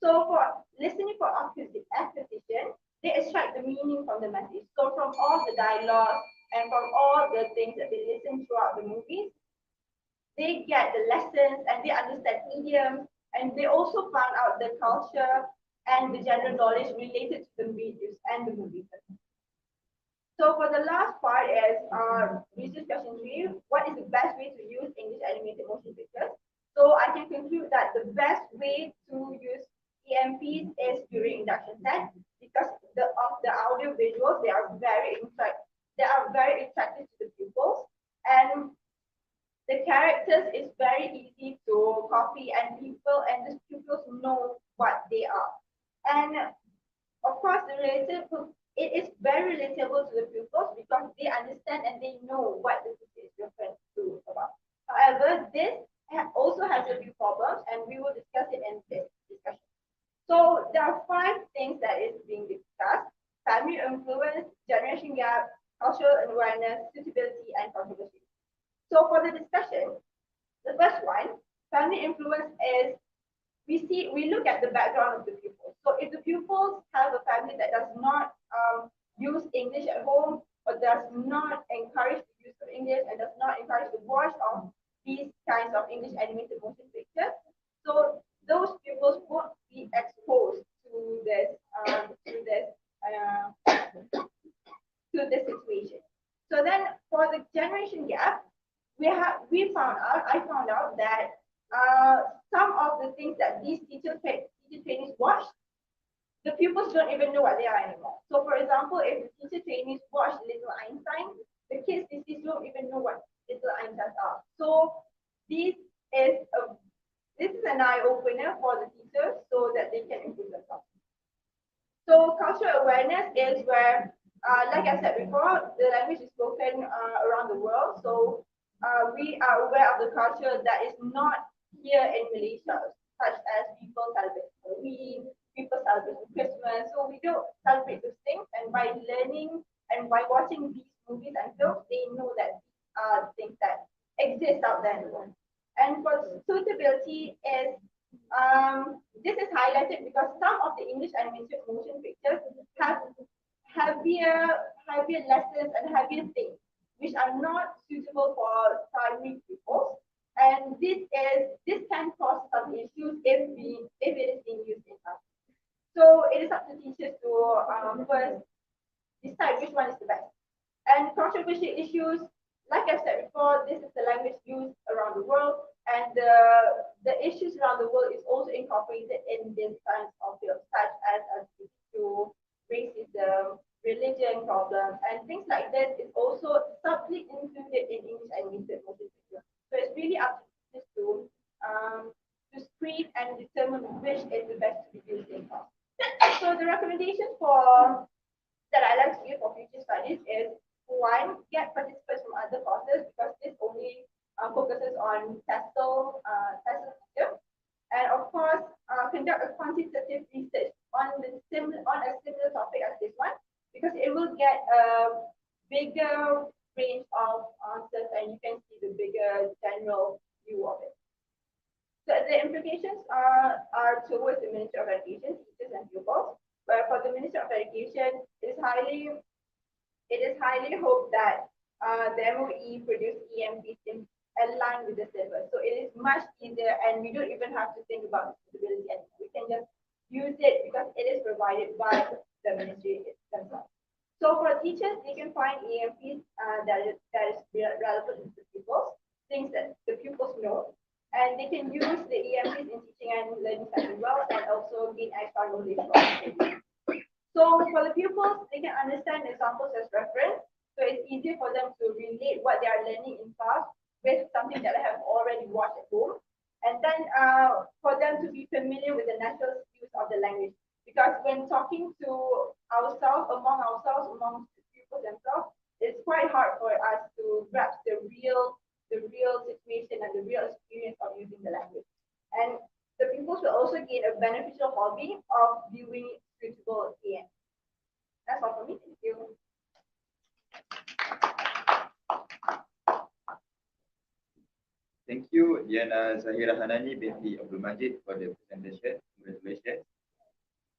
So for listening for acquisition, they extract the meaning from the message. So from all the dialogue and from all the things that they listen throughout the movies, they get the lessons and they understand idioms, and they also found out the culture and the general knowledge related to the videos and the movies. So for the last part is research question 3, what is the best way to use English animated motion pictures? So I can conclude that the best way to use EMPs is during induction set because of the audio visuals, they are very attractive to the pupils, and the characters is very easy to copy, and the pupils know what they are. And of course, it is very relatable to the pupils because they understand and they know what the teacher is referring to about. However, this also has a few problems, and we will discuss it in this discussion. So there are 5 things that is being discussed: family influence, generation gap, cultural awareness, suitability, and controversy. So for the discussion, the first one, family influence is we look at the background of the pupils. So if the pupils have a family that does not use English at home, or does not encourage the use of English, and does not encourage the watch of these kinds of English animated motion pictures, so those pupils won't be exposed to this situation. So then for the generation gap, I found out that some of the things that these teacher trainees watch, the pupils don't even know what they are anymore. So for example, if the teacher trainees watch Little Einstein, the kids these days don't even know what Little Einsteins are. So this is an eye opener for the teachers so that they can improve themselves. So cultural awareness is where, like I said before, the language is spoken around the world. So we are aware of the culture that is not here in Malaysia, such as people celebrate Halloween, people celebrate Christmas. So we don't celebrate those things, and by learning and by watching these movies and films, they know that these are things that exist out there in the world. And for suitability is this is highlighted because some of the English animated motion pictures have heavier lessons and heavier things which are not suitable for primary pupils, and this can cause some issues if it is being used in class. So it is up to teachers to first decide which one is the best. And controversial issues, like I said before, this is the language used around the world, and the issues around the world is also incorporated in this kinds of fields, such as LGBTQ, racism, religion problems, and things like this is also subtly included in English animated motion pictures. So it's really up to teachers to screen and determine which is the best to be used in class. So the recommendations that I like to give for future studies is, 1, get participants from other courses because this only focuses on TESOL system, and of course conduct a quantitative research on a similar topic as this one, because it will get a bigger range of answers and you can see the bigger general view of it. So the implications are towards the Ministry of Education, teachers and pupils, where for the Ministry of Education, it is highly hoped that the MOE produce EMPs in align with the syllabus. So it is much easier, and we don't even have to think about suitability anymore. We can just use it because it is provided by the ministry themselves. So for teachers, they can find EMPs that is relevant to the pupils, things that the pupils know, and they can use the EMPs in teaching and learning as well, and also gain extra knowledge from it. So for the pupils, they can understand examples as reference, so it's easier for them to relate what they are learning in class with something that I have already watched at home, and then for them to be familiar with the natural use of the language. Because when talking to among the pupils themselves, it's quite hard for us to grasp the real situation and the real experience of using the language. And the pupils will also gain a beneficial hobby of viewing suitable EM. That's all for me. Thank you.
Thank you, Diana Zahira Hanani binti Abdul Majid, for the presentation. Congratulations.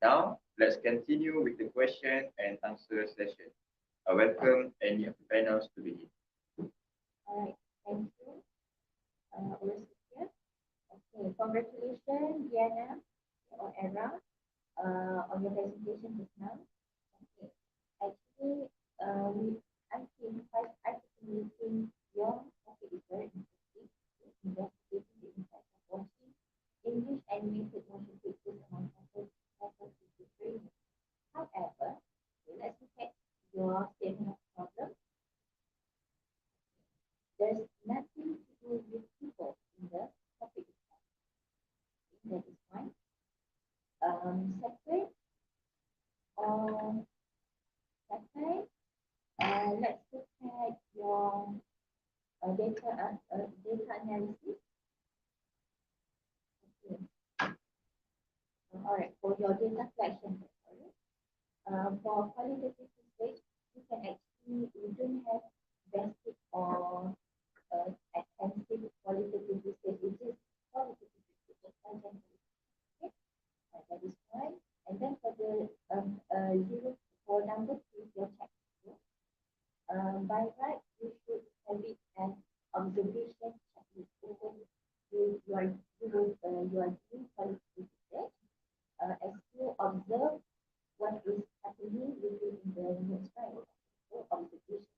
Now, let's continue with the question and answer session. I welcome any of the panels to begin.
All right, thank you. Okay, congratulations, Diana or Era. let's look at your data analysis. Okay. All right, for your data collection, for qualitative research, you can actually, you don't have basic or extensive qualitative research, it's just qualitative research, okay? That is one. And then for the for number two, your checklist. By right, you should have it as observation checklist. You are doing qualitative research. As you observe what is happening within the news, right? So observation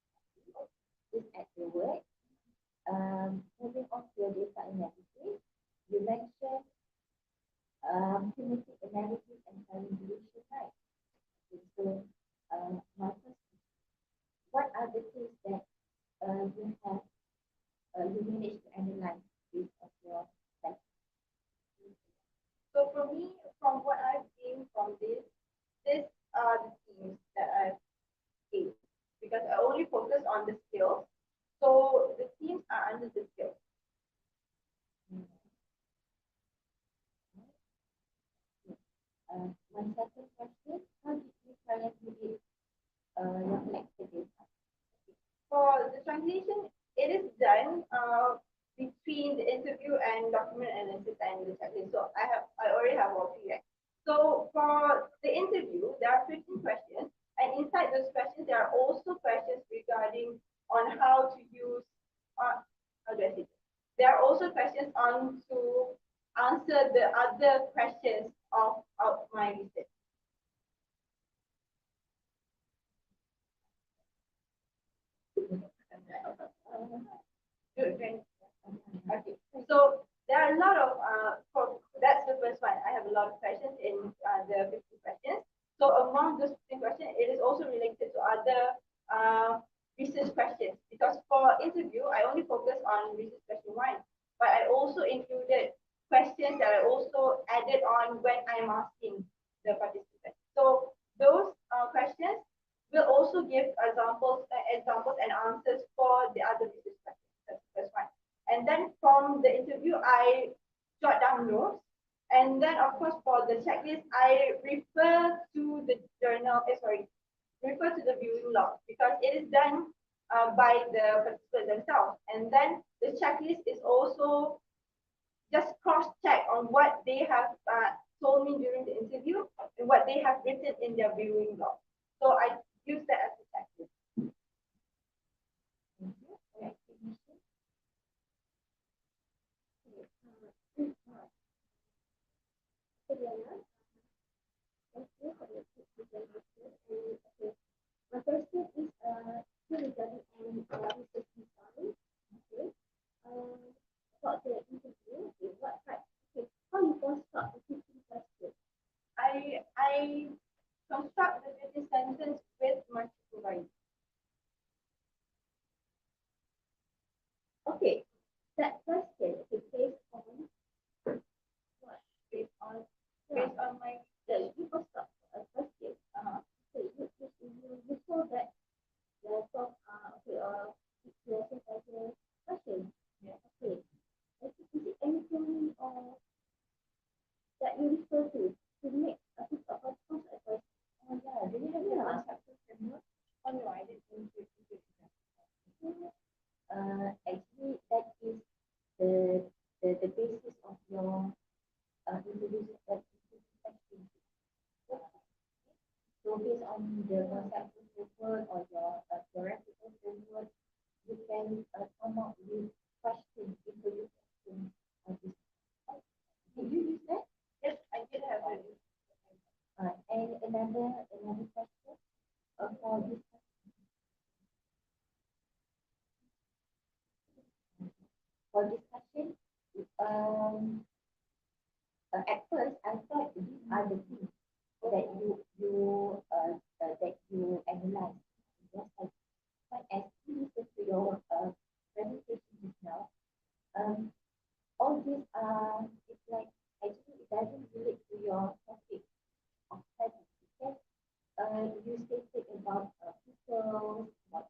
is at the word. Moving on to your data analysis, you mentioned cumulative analysis and calibration, right? Okay, so my question, what are the things that you have you managed to analyze based on your data?
So for me, from what I've seen from these are the themes that I've seen because I only focus on the skills. So the themes are under the skills.
My second question, how did you triangulate your collected data?
For the translation, it is done between the interview and document analysis and the checklist. So I already have all three. Right? So for the interview, there are 15 questions, and inside those questions, there are also questions regarding on how to use. How do I say this? There are also questions on to answer the other questions of my research. Okay, so there are a lot of that's the first one. I have a lot of questions in the 50 questions. So among those 15 questions, it is also related to other research questions because for interview, I only focus on research question one, but I also included questions that I also added on when I'm asking the participants. So those questions will also give examples and answers for the other research questions. That's the first one. And then from the interview, I jot down notes. And then, of course, for the checklist, I refer to the refer to the viewing log because it is done by the participants themselves. And then the checklist is also just cross-check on what they have told me during the interview and what they have written in their viewing log. So I use that as a checklist.
My question is regarding research design. Okay. About the interview, okay, what type? Okay, how you construct the 15 questions?
I construct the 50 sentence with my supervisor.
Okay, that question is based on what?
Based on my
you construct a question. Okay, you saw that there's some question question.
Yeah.
Okay. Is it anything that you refer to make a piece of a concept? Oh yeah, do you have the concept framework?
Oh no, I didn't do it.
Actually, that is the basis of your introduction section. So based on the conceptual framework or your theoretical framework, you can come up with questions, interview questions. Did you use that?
Yes, I did have it.
And another question for this. For discussion, at first I thought these are the things that you analyze. Just like, but as you listen to your presentation just now, all these are it's like actually it doesn't relate to your topic of study because you stated about people, about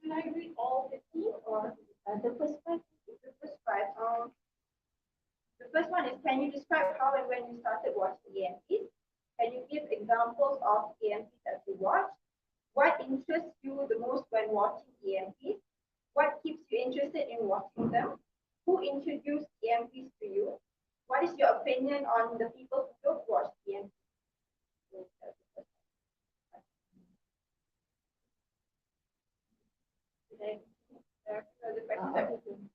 Should I read all 15 or
The first five.
the first five? The first one is, can you describe how and when you started watching EMPs? Can you give examples of EMPs that you watched? What interests you the most when watching EMPs? What keeps you interested in watching them? Who introduced EMPs to you? What is your opinion on the people who don't watch EMPs? Other questions?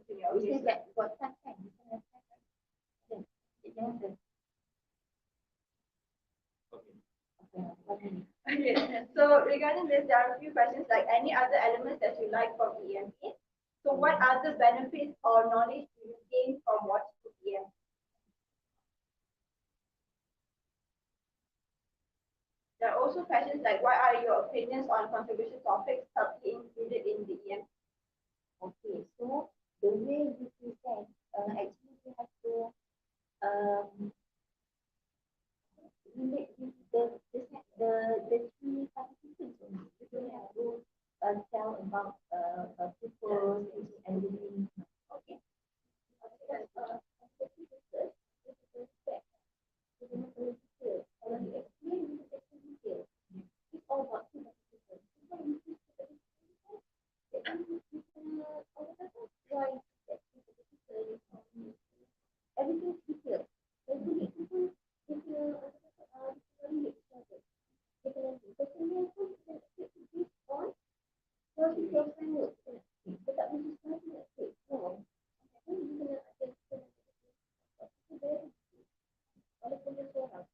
We said that got time kan? We can have time, right? Then, it can happen.
Okay.
Okay.
Okay, so regarding this, there are a few questions like any other elements that you like from EMP. So what other benefits or knowledge do you gain from watching EMP? There are also questions like what are your opinions on controversial topics subtly included in the EMP?
Okay, so the way you present, actually you have to relate with the key participants only. You don't have to tell about people and living. Okay. It's all about two participants. Everything's detailed. There's no need to relate each other. They can have personal pun, they can take this on. Kalau kita framework, kita tak boleh sesuatu nak take. No. Kita kena ada walaupun dia seorang.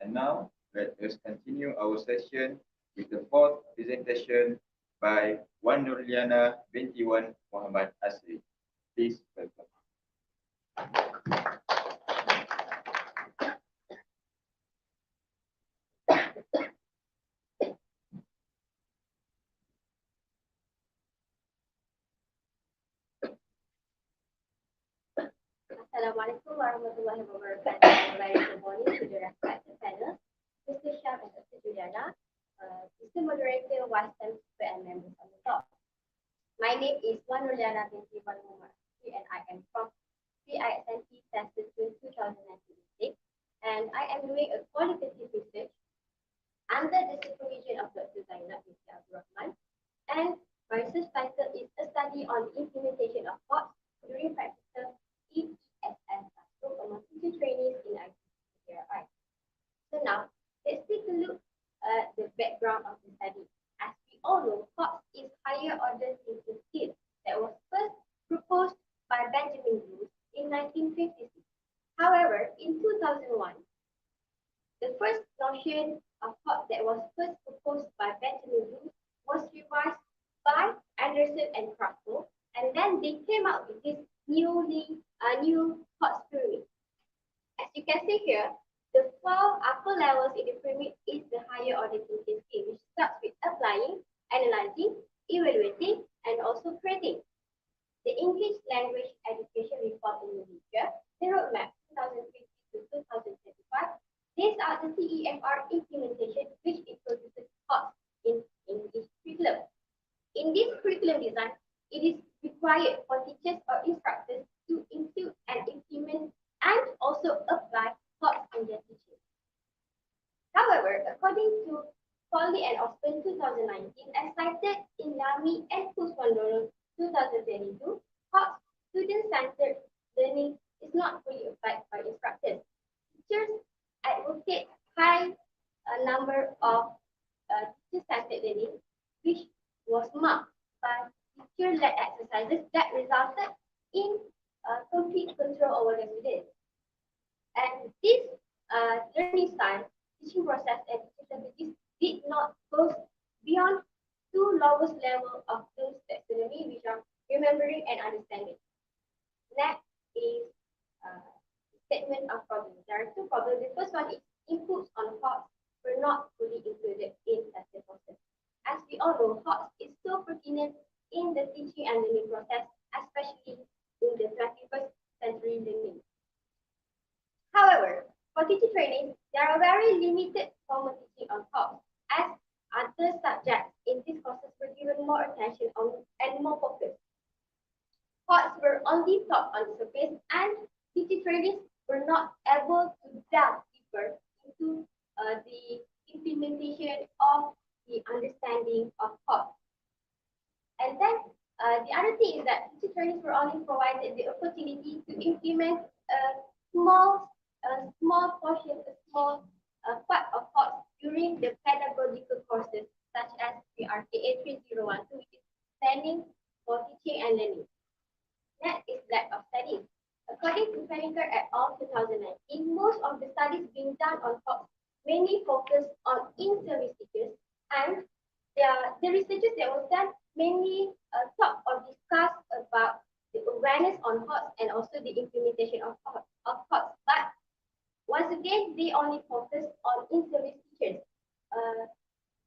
And now, let us continue our session with the fourth presentation by Wan Nurliana binti Wan Muhammad Asri. Please welcome.
Assalamualaikum warahmatullahi wabarakatuh. Very good morning to the respected panel, Mr. Shah and Dr. Juliana, Mr. Moderator, Vice Chancellor, and members of the talk. My name is Wan Nurliana binti Wan Muhammad Asri, and I am from PISNT Census 2019, and I am doing a qualitative research under the supervision of Dr. Zainab binti Abdul Rahman, and my research title is a study on the implementation of HOTS during practical ESS classroom among teacher trainees in ICT. So now, let's take a look at the background of the study. As we all know, HOTS is higher order thinking skill that was first proposed by Benjamin Bruce in 1956. However, in 2001, the first notion of HOTS that was first proposed by Benjamin Bruce was revised by Anderson and Kraftwerk, and then they came out with this new HOTS pyramid. As you can see here, the four upper levels in the pyramid is the higher order thinking skill, which starts with applying, analyzing, evaluating, and also creating. The English Language Education Reform in Indonesia, the roadmap 2050 to 2035, lays out the CEFR implementation, which introduces HOTS in English curriculum. In this curriculum design, it is required for teachers or instructors to include and implement However, according to Foley and Austin 2019, as cited in Lamy and Kuswandoro 2022, student-centered learning is not fully applied by instructors. Teachers advocate high number of teacher-centered learning, which was marked by teacher-led exercises that resulted in complete control over the students. And this learning style, teaching process, and teaching strategies did not go beyond two lowest level of Bloom's taxonomy, which are remembering and understanding. Next is statement of problems. There are two problems. The first one is inputs on HOTS were not fully included in testing process. As we all know, HOTS is so pertinent in the teaching and learning process, especially in the 21st century learning. However, for teacher training, there are very limited formal teaching on HOTS, as other subjects in this courses were given more attention on and more focus. HOTS were only taught on the surface, and teacher trainings were not able to delve deeper into the implementation of the understanding of HOTS. And then the other thing is that teacher trainings were only provided the opportunity to implement a small portion, a small part of HOTS during the pedagogical courses, such as the RKA 3012, which is planning for teaching and learning. Next is lack of studies. According to Fenniker et al. 2019, most of the studies being done on HOTS mainly focus on in-service teachers, and the researchers that was done mainly talk or discuss about the awareness on HOTS and also the implementation of HOTS. But once again, they only focus on in-service teachers.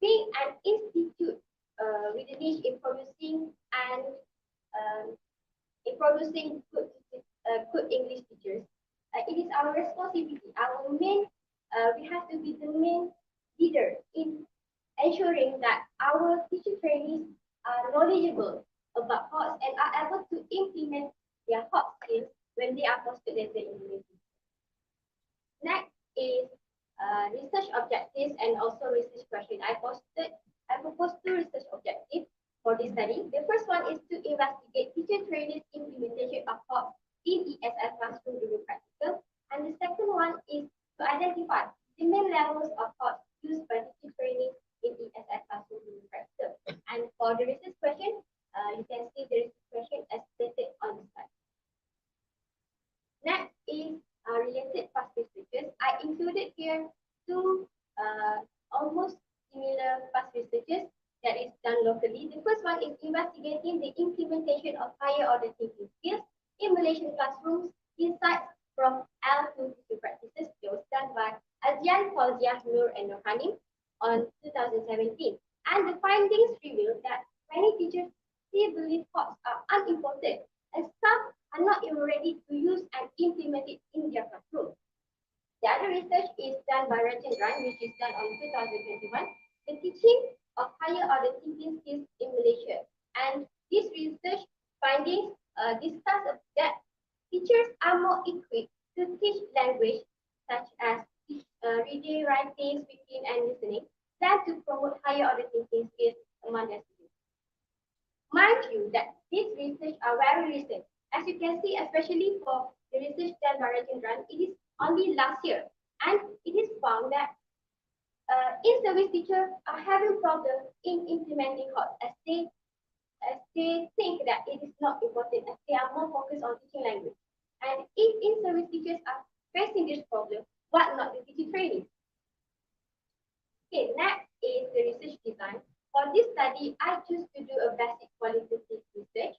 Being an institute with a niche in producing good English teachers, it is our responsibility. We have to be the main leader in ensuring that our teacher trainees are knowledgeable about HOTS and are able to implement their HOTS skills when they are posted later in the university. Next is research objectives and also research question. I proposed two research objectives for this study. The first one is to investigate teacher trainees implementation of HOTS in ESL classroom during practical, and the second one is to identify the main levels of HOTS used by teacher trainees in ESL classroom during practical. And for the research question, you can see the research question as stated on the slide. Next is related past researches. I included here two almost similar past researches that is done locally. The first one is investigating the implementation of higher order thinking skills in Malaysian classrooms, insights from L2 teaching practices. It was done by Azian, Fauziah, Nur, and Nurhanim on 2017. And the findings reveal that many teachers still believe HOTS are unimportant, and some are not even ready to use and implement it in their classroom. The other research is done by Rajendran, which is done on 2021, the teaching of higher order thinking skills in Malaysia. And this research findings discuss that teachers are more equipped to teach language such as reading, writing, speaking, and listening than to promote higher order thinking skills among their students. Mind you that these research are very recent. As you can see, especially for the research done by Rajendran, it is only last year, and it is found that in-service teachers are having problems in implementing HOTS as they think that it is not important, as they are more focused on teaching language. And if in-service teachers are facing this problem, what not the teacher training? Okay, next is the research design. For this study, I choose to do a basic qualitative research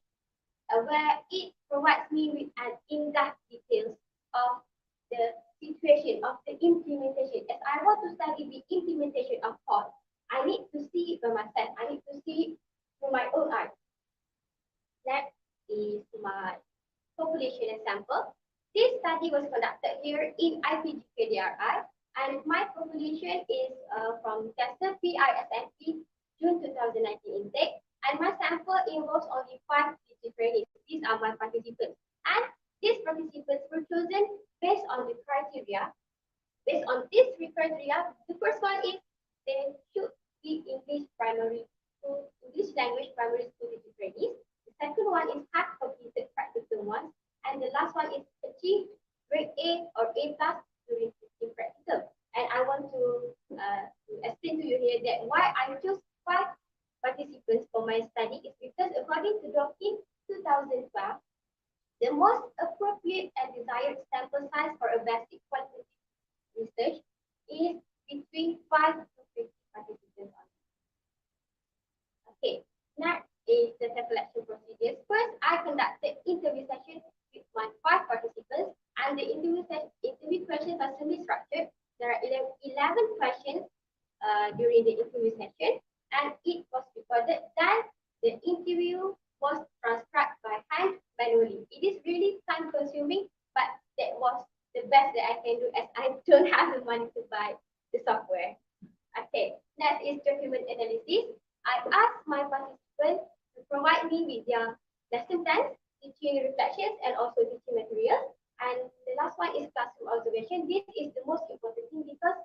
where it provides me with an in-depth details of the situation of the implementation. As I want to study the implementation of HOTS, I need to see it by myself. I need to see it through my own eyes. Next is my population example. This study was conducted here in IPGKDRI, and my population is from tester PISNP June 2019 intake, and my sample involves only 5 teacher trainees. These are my participants, and these participants were chosen based on the criteria Based on this criteria, the first one is they should be English language primary school teacher trainees. The second one is have completed practical ones, and the last one is achieve grade A or A plus during teaching practical. And I want to explain to you here that why I chose 5 participants for my study is because according to Dawkins 2012, the most appropriate and desired sample size for a basic quantitative research is between 5 to 50 participants. Okay, next is the selection procedures. First, I conducted interview session with my 5 participants, and the interview questions are semi-structured. There are 11 questions during the interview session, and it was recorded. Then the interview was transcribed by hand manually. It is really time consuming, but that was the best that I can do as I don't have the money to buy the software. Okay, next is document analysis. I asked my participants to provide me with their lesson plans, teaching reflections, and also teaching materials. And the last one is classroom observation. This is the most important thing because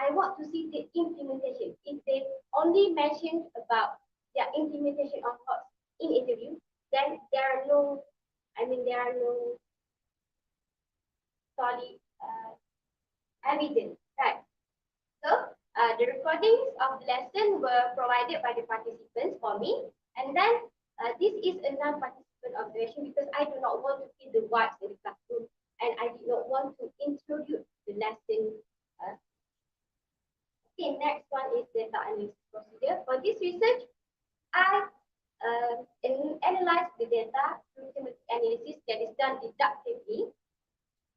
I want to see the implementation. If they only mention about their implementation of thoughts in interview, then there are no solid evidence, right? So the recordings of the lesson were provided by the participants for me, and then this is a non-participant observation because I do not want to feel the vibes in the classroom, and I did not want to introduce the lesson. Okay, next one is data analysis procedure. For this research, I analyze the data through thematic analysis that is done deductively.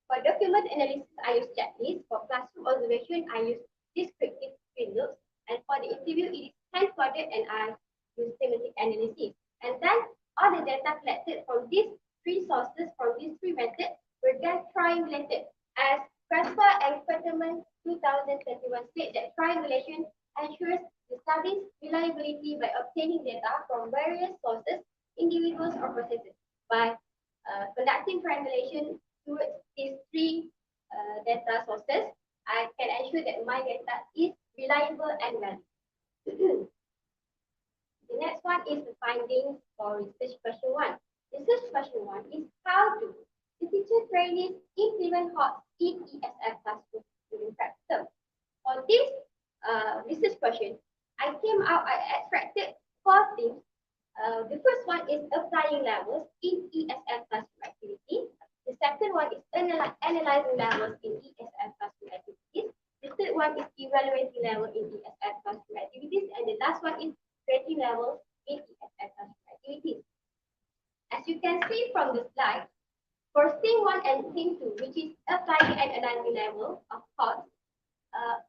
For document analysis, I use checklist. For classroom observation, I use descriptive screen notes. And for the interview, it is hand-coded and I use thematic analysis. And then all the data collected from these 3 sources, from these 3 methods, were then triangulated. As Presper and Fetterman 2021 state that triangulation ensures the study's reliability by obtaining data from various sources, individuals, or processes. By conducting triangulation towards these 3 data sources, I can ensure that my data is reliable and valid. The next one is the findings for research question 1. Research question 1 is how do the teacher trainees implement HOTS in ESL classroom during practical. For this research question, I extracted 4 things. The first one is applying levels in ESL classroom activity. The second one is analyzing levels in ESL classroom activities. The third one is evaluating level in ESL classroom activities. And the last one is rating levels in ESL classroom activities. As you can see from the slide, for thing 1 and thing 2, which is applying and analyzing level of thoughts,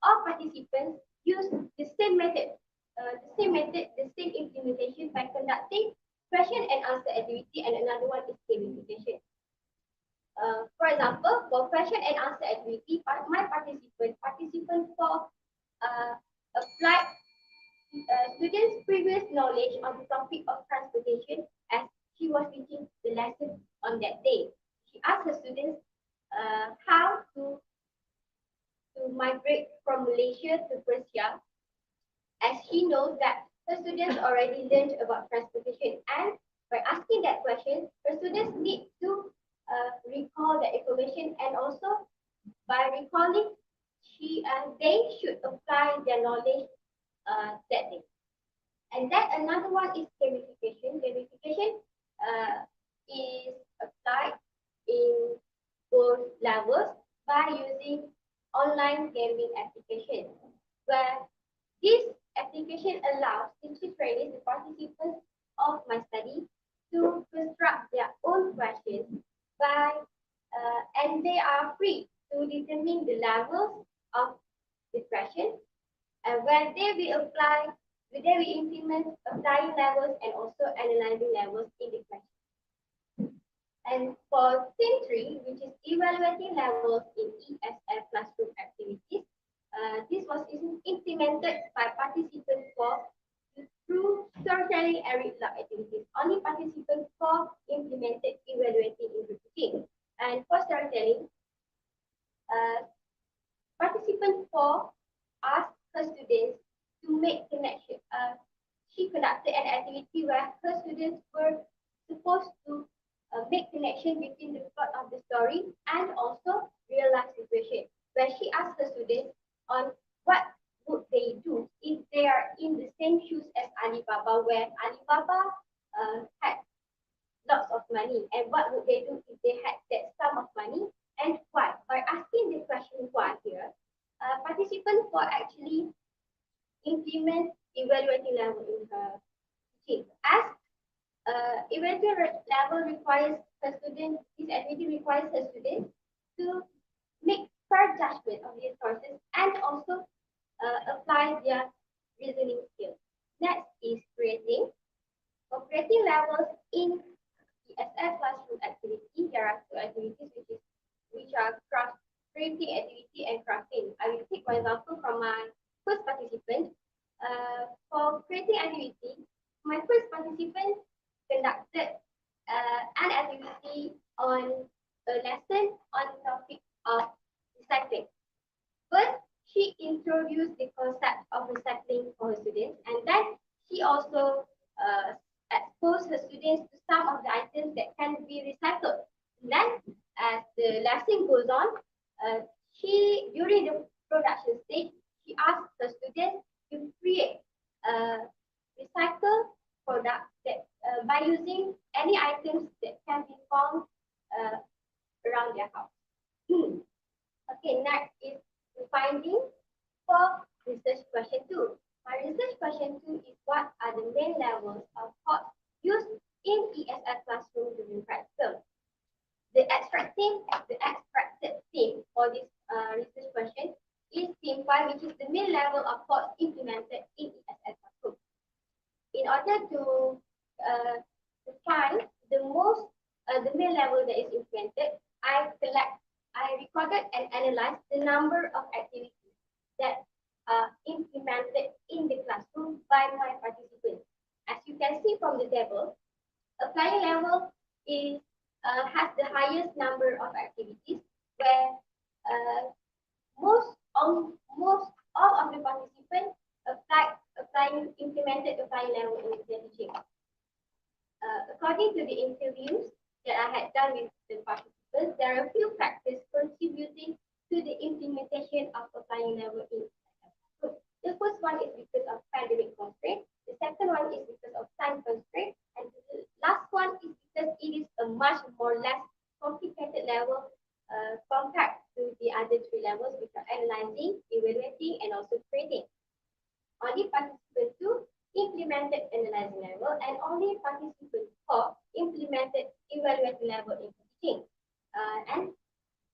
all participants use the same method, the same implementation by conducting question and answer activity, and another one is gamification. For example, for question and answer activity, my participant 4 applied students' previous knowledge on the topic of transportation as she was teaching the lesson on that day. She asked her students how to migrate from Malaysia to Persia, as she knows that her students already learned about transportation. And by asking that question, her students need to recall the information, and also by recalling, they should apply their knowledge that day. And then another one is gamification. Gamification is applied in both levels by using online gaming applications, where this application allows teacher trainees, the participants of my study, to construct their own questions by and they are free to determine the levels of the question, and where they will implement applying levels and also analyzing levels in the question. And for thing 3, which is evaluating levels in ESL classroom activities, this was implemented by participants through storytelling and read aloud activities. Only participants 4 implemented evaluating in group teaching. And for storytelling, participant 4 asked her students to make connection. She conducted an activity where her students were supposed to make connection between the plot of the story and also real life situation, where she asked her students on what would they do if they are in the same shoes as Alibaba, where Alibaba had lots of money, and what would they do if they had that sum of money and why? By asking the question why here, participant 4 actually implement evaluating level in her teaching. As evaluating level requires her student, this activity requires her students to make fair judgment of their choices and also apply their reasoning skills. Next is creating. For creating levels in ESL classroom activity, there are two activities which are craft creating activity and crafting. I will take my example from my first participant. For creating activity, my first participant conducted an activity on a lesson on the topic of recycling. First, she introduced the concept of recycling for her students, and then she also exposed her students to some of the items that can be recycled. And then, as the lesson goes on, during the production stage, she asked her students to create recycle product that by using any items that can be found around their house. Okay, next is the finding for research question 2. My research question 2 is what are the main levels of thought used in ESL classroom during practical? The extracted theme for this research question is theme 5, which is the main level of thought implemented in ESL classroom. In order to find the main level that is implemented, I recorded and analyzed the number of activities that are implemented in the classroom by my participants. As you can see from the table, applying level has the highest number of activities, where all of the participants implemented applying level in their teaching. According to the interviews that I had done with the participants, there are a few factors contributing to the implementation of applying level in. The first one is because of pandemic constraint. The second one is because of time constraint, and the last one is because it is a much more less complicated level compared to the other three levels, which are analyzing, evaluating, and also creating. Only participant 2 implemented analyzing level, and only participant 4 implemented evaluating level in teaching. And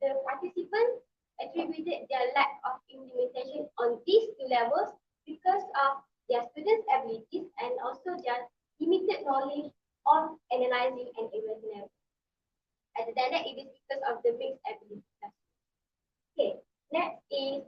the participants attributed their lack of implementation on these two levels because of their students' abilities and also their limited knowledge on analyzing and evaluating level. Other than that, it is because of the mixed abilities. Okay, next is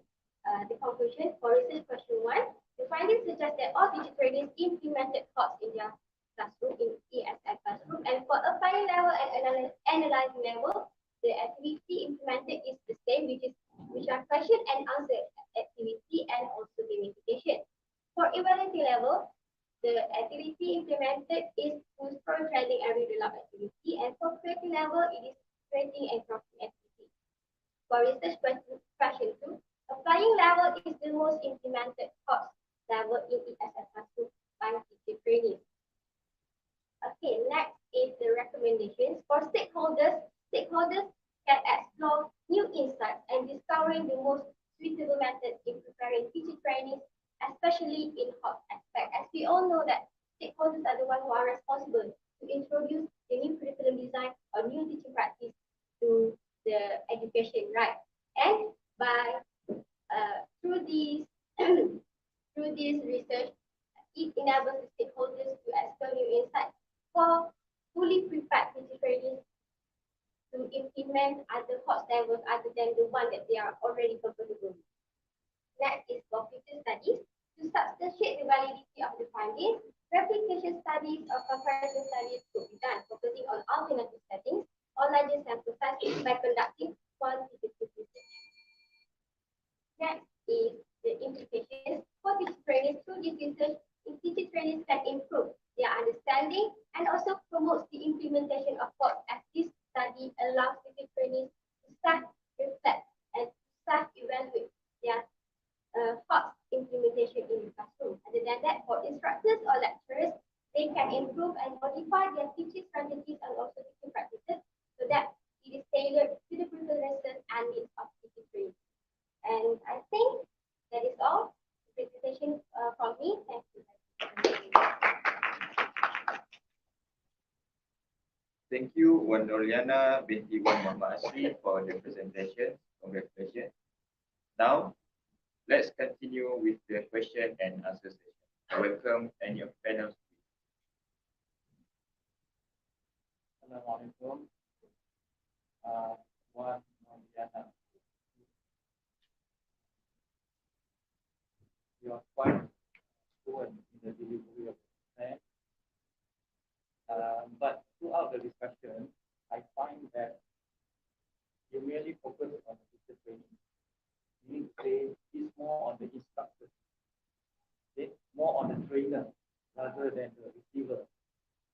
the conclusion for research question 1. The findings suggest that all teacher trainees implemented thoughts in their classroom, in ESL classroom, and for applying level and analyzing level, the activity implemented is the same, which are question and answer activity and also gamification. For evaluating level, the activity implemented is through storytelling and read aloud activity, and for creating level, it is creating and crafting activity. For research question 2, applying level is the most implemented course level in ESL classroom by teacher trainees. Okay, next is the recommendations for stakeholders. Stakeholders can explore new insights and discovering the most suitable methods in preparing teacher trainees, especially in hot aspect. As we all know that stakeholders are the ones who are responsible to introduce the new curriculum design or new teaching practice to the education, right? And by through these research, it enables the stakeholders to explore new insights for fully prepared teacher trainees to implement other course levels other than the one that they are already comfortable with. Next is for future studies. To substantiate the validity of the findings, replication studies or comparison studies could be done, focusing on alternative settings or larger sample sizes by conducting quantitative research. Next this research, teacher trainees can improve their understanding and also promotes the implementation of thoughts, as this study allows teacher trainees to self-reflect and self-evaluate their thoughts implementation in the classroom. Other than that, for instructors or lecturers, they can improve and modify their teaching strategies and also teaching practices so that it is tailored to the preferences and needs of teaching trainees. And I think that is all the presentation from me. Thank you.
Thank you, Wan Noriana binti Wan Muhammad Asri for the presentation. Congratulations. Now, let's continue with the question and answer session. Welcome any of panels.
Assalamualaikum. Wan Noriana. You are quite fluent in the delivery of the plan. But throughout the discussion, I find that you merely focus on the teacher training. You need to say it's more on the instructor, okay? More on the trainer rather than the receiver.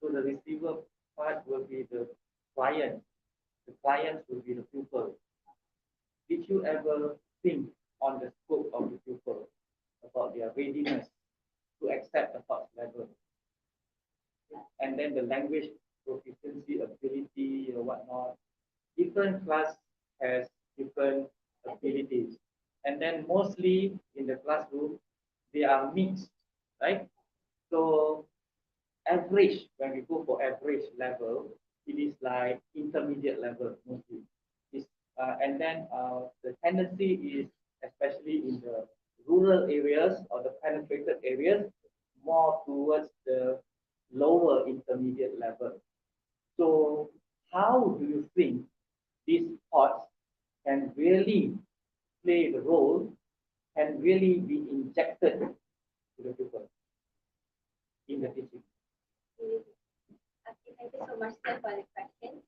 So the receiver part will be the client. The clients will be the pupil. Did you ever think on the scope of the pupil about their readiness to accept the thoughts level? And then the language proficiency, ability, whatnot. Different class has different abilities. And then mostly in the classroom, they are mixed, right? So average, when we go for average level, it is like intermediate level mostly. And then the tendency is, especially in the rural areas or the penetrated areas, more towards the lower intermediate level. So how do you think these thoughts can really play the role and really be injected to the pupil in the teaching?
Okay, thank you so much, sir, for the question.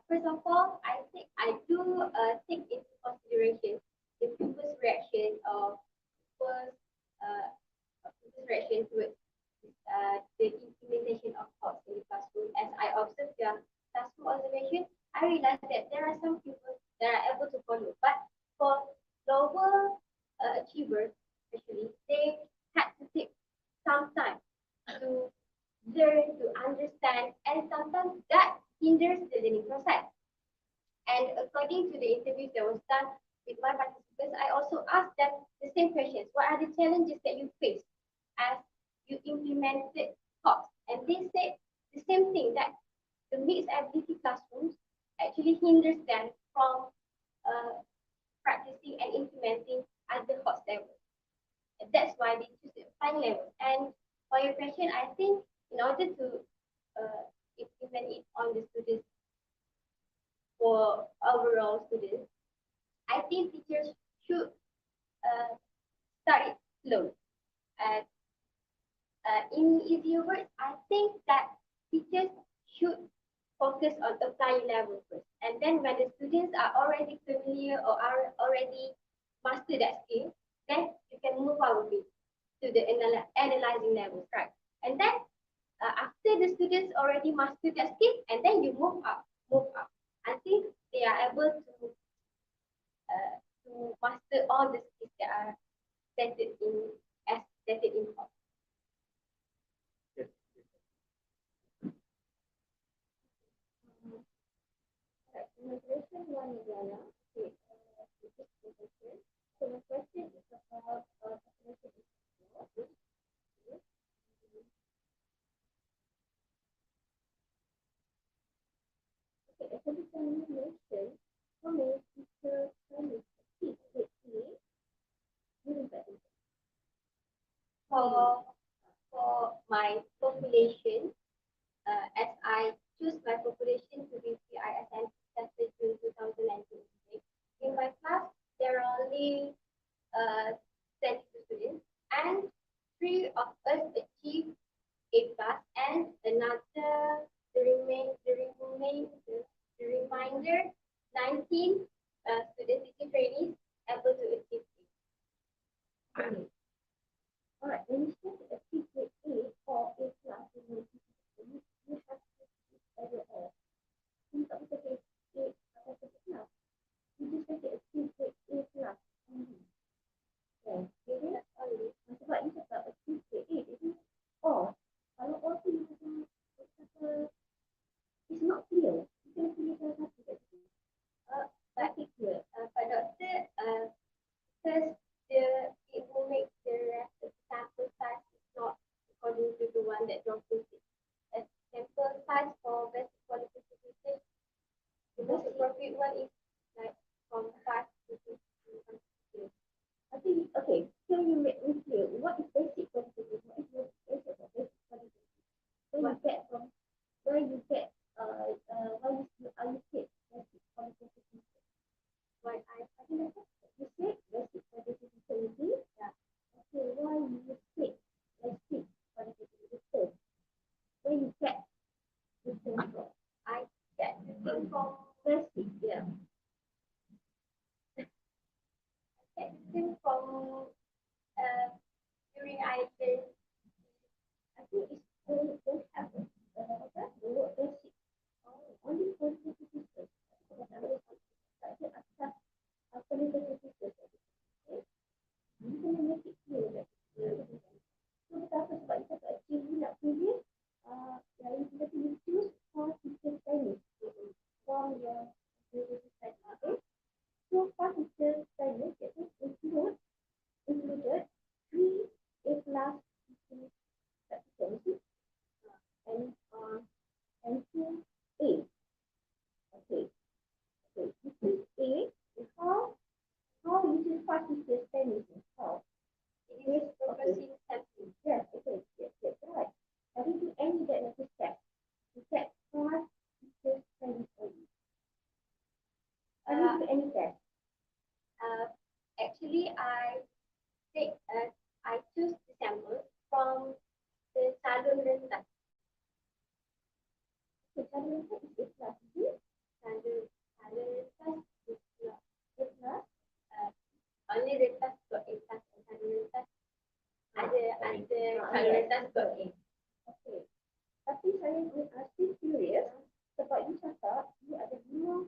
First of all, I think I do take into consideration the pupil's reaction of first pupil's reaction towards the implementation of thoughts in the classroom. As I observe their classroom observation, I realized that there are some pupils that are able to follow, but for lower achievers, especially, they had to take some time to learn, to understand, and sometimes that hinders the learning process. And according to the interviews that was done with my participants, I also asked them the same questions. What are the challenges that you face as you implemented thoughts? And they said the same thing, that the mixed ability classrooms actually hinders them from practicing and implementing at the thoughts level. And that's why they choose the final level. And for your question, I think in order to implement it on the students, for overall students, I think teachers should start it slow. And in easier words, I think that teachers should focus on applying level first. And then when the students are already familiar or are already master that skill, then you can move on with it to the analyzing levels, right? And then after the students already master that skill, and then you move up. Until they are able to master all the skills that are stated in thought.
Yes.
Congratulations, Wan Noriana. Okay, so my question is about as a determination, how many teachers can you teach during that?
For my population, as I choose my population to be PISM tested in 2019, in my class there are only 22 students, and 3 of us achieved A+, and another the remainder 19 student teaching trainees able to achieve A.
All right, let me start Okay, can you make me clear what is basic quantitative? What is your basic quantitative? Where you get from? Where you get? Why you allocate basic quantitative? Why I think you say basic quantitative theory. Yeah. Okay, why you say basic quantitative theory? Where you get this thing from?
I get it from
Basic, yeah.
Acting from during I did
I think it's don't have the word basic. Only quantitative research. I think after qualitative research. Okay. You can make it clear that. So betapa sebab kita tak achieve you nak pilih yang kita pilih choose for teacher training from your study. Okay. So for teacher training it is included 3 A-class teaching practices and 2 A. Okay. Okay. This is A. How you choose for teacher training? How?
it is focusing sampling.
Yes, okay, yes, right. Have you do any diagnostic steps to check for teacher training for you? Have you do any test?
Actually, I choose the sample from the Salon rentas.
Okay, Salon rentas is A-class, is it?
Salon rentas is not
A-class?
only rentas got A class and Salon rentas ada Salon rentas got A.
Okay. Tapi saya still curious sebab you cakap you ada 5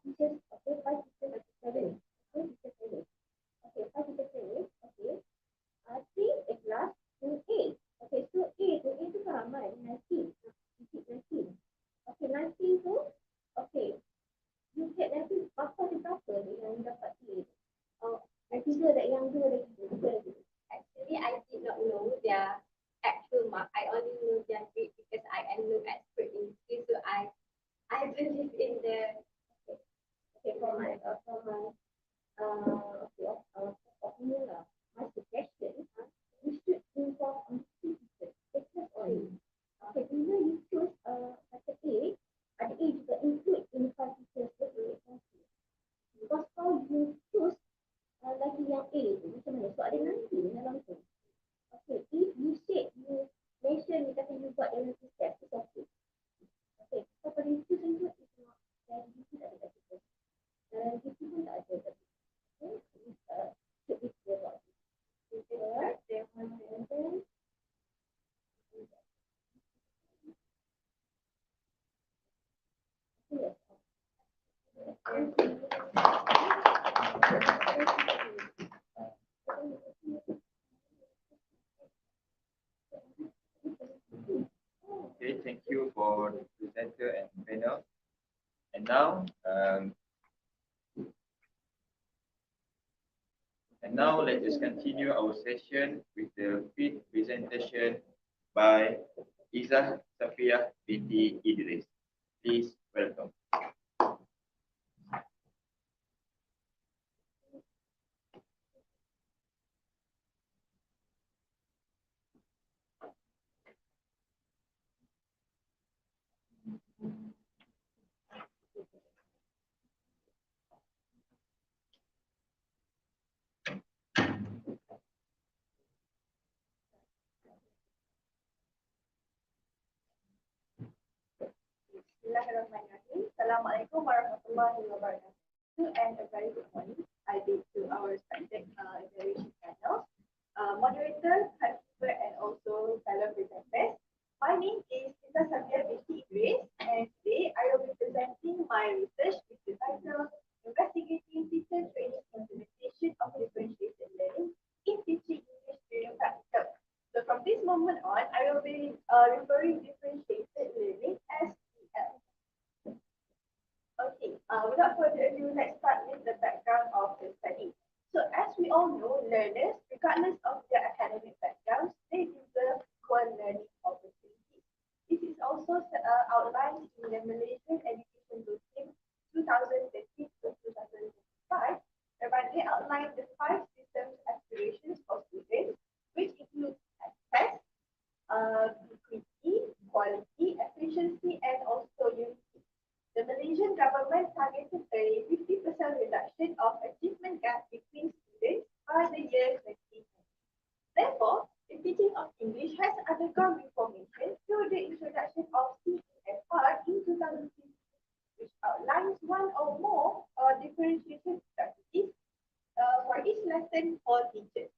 teachers, okay, 5 teachers training. Okay, teacher training. Okay, 5 teacher training, okay. 3 A-class, 2 A. Okay, so A tu ramai, 19. Okay, 19 tu, okay. You get nanti berapa yang dapat A? Oh, tiga that yang dua lagi.
Actually, I did not know their actual mark. I only know their grade because I am no expert in this. So I believe in the
For my opinion, my suggestion, you should involve on 2 teachers. It's not only. Okay, bila you choose kata A, ada A juga include in 5 teachers. Because how you choose lagi yang A tu, macam mana? So ada nanti dalam tu. Okay, if you say you mention, you kata you buat analysis test, it's okay. Okay, so pada you choose and do it, it's not, dan you tidak ada kata. Dan you pun tak ada kata. Okay, should be clear about it. Okay, and then
Okay, thank you for the presenter and panel. And now let us continue our session with the 5th presentation by Izzah Safiyah binti Idris. Please welcome.
Bismillahirrahmanirrahim. Assalamualaikum warahmatullahi wabarakatuh and a very good morning. I bid to our respected evaluation panel, moderator, participant and also fellow presenters. My name is Izzah Safiyah binti Idris and today I will be presenting my research with the title Investigating Teacher Training Implementation of Differentiated Learning in Teaching English During Practical. So from this moment on, I will be referring differentiated learning as Okay, without further ado, let's start with the background of the study. So as we all know, learners, regardless of their academic backgrounds, they deserve equal learning opportunities. This is also outlined in the Malaysian Education Blueprint 2013 to 2025, whereby they outline the 5 systems as Therefore, the teaching of English has undergone reformation through the introduction of CEFR in 2015, which outlines one or more differentiation strategies for each lesson for teachers.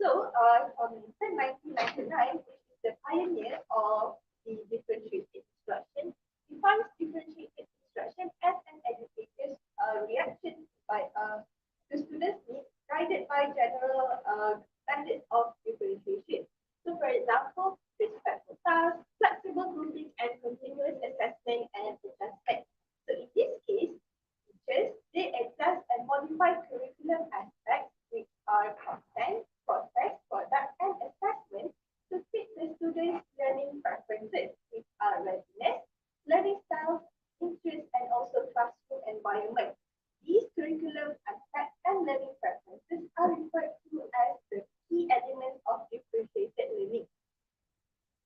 So, from 1999, which is the pioneer of the differentiated instruction, defines differentiated instruction as an educator's reaction by to students' needs, guided by general standards of differentiation. So, for example, respectful tasks, flexible grouping, and continuous assessment and adjustment. So, in this case, teachers they adjust and modify curriculum aspects which are content, process, product, and assessment to fit the students' learning preferences, which are readiness, learning styles, interests, and also classroom environment. These curriculum aspects and learning preferences are referred to as the key elements of differentiated learning.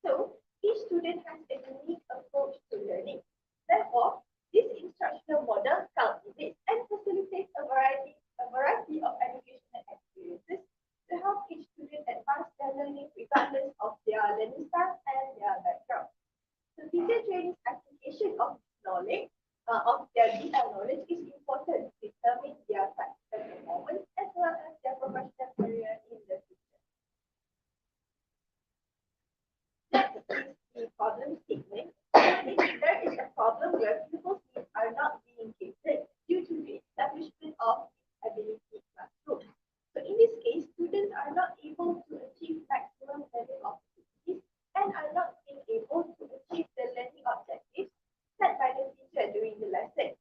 So, each student has a unique approach to learning. Therefore, this instructional model cultivates and facilitates a variety of educational experiences to help each student advance their learning regardless of their learning style and their background. So, teacher training's application of knowledge, of their DL knowledge is important to determine their practical performance as well as their professional career in the future. Next is the problem statement. If there is a problem where pupils' needs are not being catered due to the establishment of ability classroom. So in this case, students are not able to achieve maximum learning opportunities and are not being able to achieve the learning objectives set by the teacher during the lesson.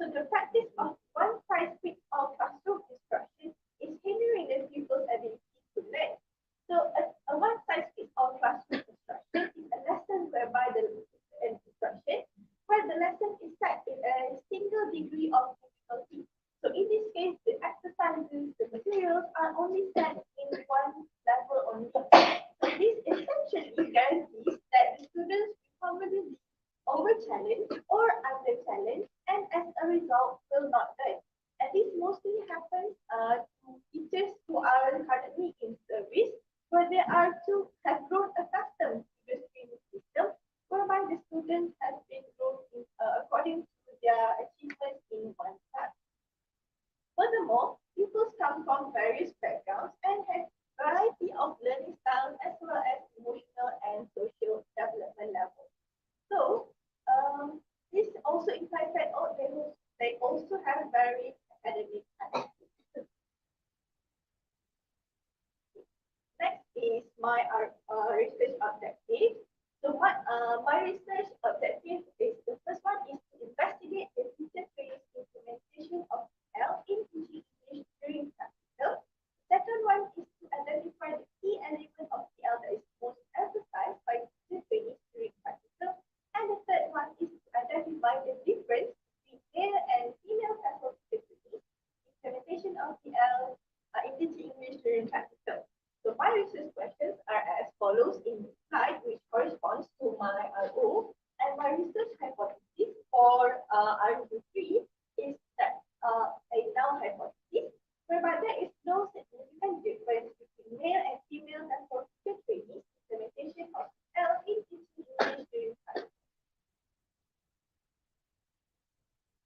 So the practice of one-size-fits-all classroom instruction is hindering the pupils' ability to learn. So a one-size-fits-all classroom instruction is a lesson whereby the instruction where the lesson is set in a single degree of difficulty. So in this case, the exercises, the materials are only set in one level only. So this essentially guarantees that the students will probably be over-challenged or under-challenged and as a result will not learn. And this mostly happens to teachers who are currently in service, where they are to have grown accustomed to the streaming system, whereby the students have been grown in, according to their achievements in one class. Furthermore, pupils come from various backgrounds and have a variety of learning styles as well as emotional and social development levels. So, this also implies that they also have varied academic attitudes. Next is my research objective. So my research objective is, the first one is to investigate the teacher training's implementation of L in teaching English during practical. Second one is to identify the key element of TL that is most emphasized by teacher training during practical. And the third one is to identify the difference between male and female faculty training implementation of TL in teaching English during practical. So my research questions are as follows in the slide, which corresponds to my RO. And my research hypothesis for RO3 is that a null hypothesis, whereby there is no significant difference between male and female faculty training implementation of L in teaching English during practice.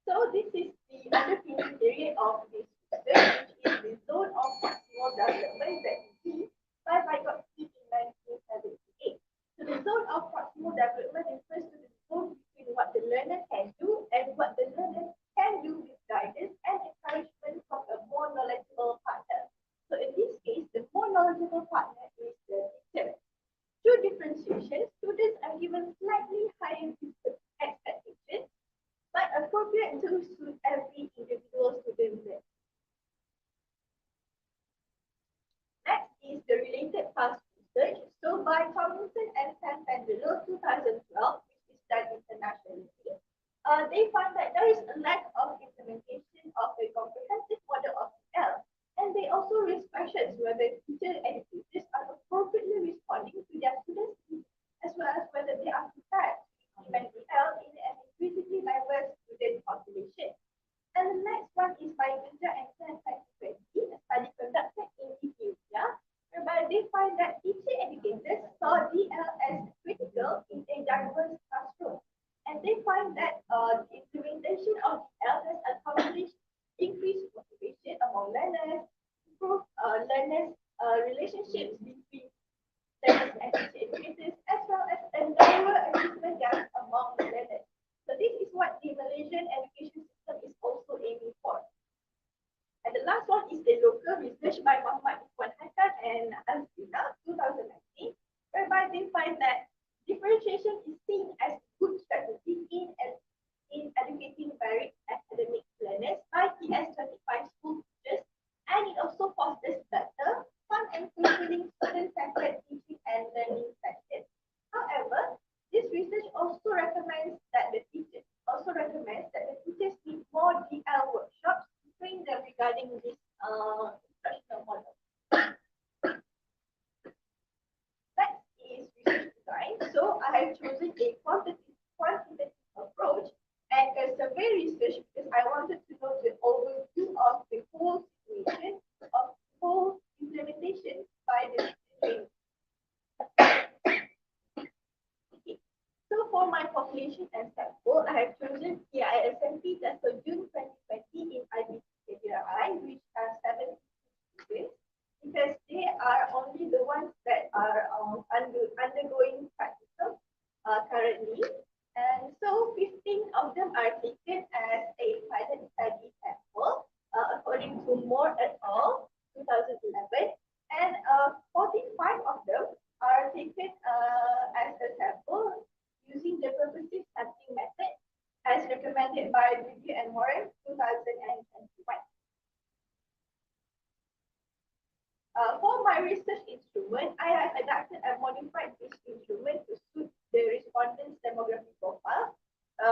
So this is the underpinning theory of this research, which is the zone of maximal development that we see by Vygotsky in 1978. So the zone of proximal development refers to the zone between what the learner can do and what the learner can do with guidance and encouragement from a more knowledgeable partner. So in this case, the more knowledgeable partner is the teacher. Through differentiation, students are given slightly higher expectations, but appropriate to suit every individual student learner. Next is the related past research. So by Tomlinson and Santangelo 2012, which is done internationally, they found that there is a lack of implementation of a comprehensive model of L. And they also raise questions whether teacher educators are appropriately responding to their students' needs, as well as whether they are prepared to implement L in an increasingly diverse student population. And the next one is by Gunja and Sen 2020, a study conducted in Ethiopia, whereby they find that teacher educators saw DL as critical in a diverse classroom. And they find that the implementation of DL has accomplished increased motivation among learners, improve learners' relationships between learners and teacher educators, as well as a narrower achievement gap among learners. So this is what the Malaysian education system is also aiming for. And the last one is the local research by Muhammad Ikhwan Hassan and Alfina, 2019, whereby they find that differentiation is seen as a good strategy in educating varied academic learners by TS25 school teachers, and it also fosters better, fun and fulfilling student-centered teaching and learning sessions. However, this research also recommends that the teachers need more DL workshops to train them regarding this instructional model. Next is research design. So I have chosen a quantitative approach and a survey research because I wanted to know the overview of the whole situation of whole implementation by the training. Okay. So for my population and sample, I have chosen PISMP as for June 2020 in IBCKRI, which have 7 students, because they are only the ones that are undergoing practical currently. And so 15 of them are taken as a pilot study sample, according to Moore et al. 2011, and 45 of them are taken as a sample using the purposive sampling method as recommended by Review and Warren 2021. For my research instrument, I have adapted and modified this instrument to suit the respondents' demographic profile,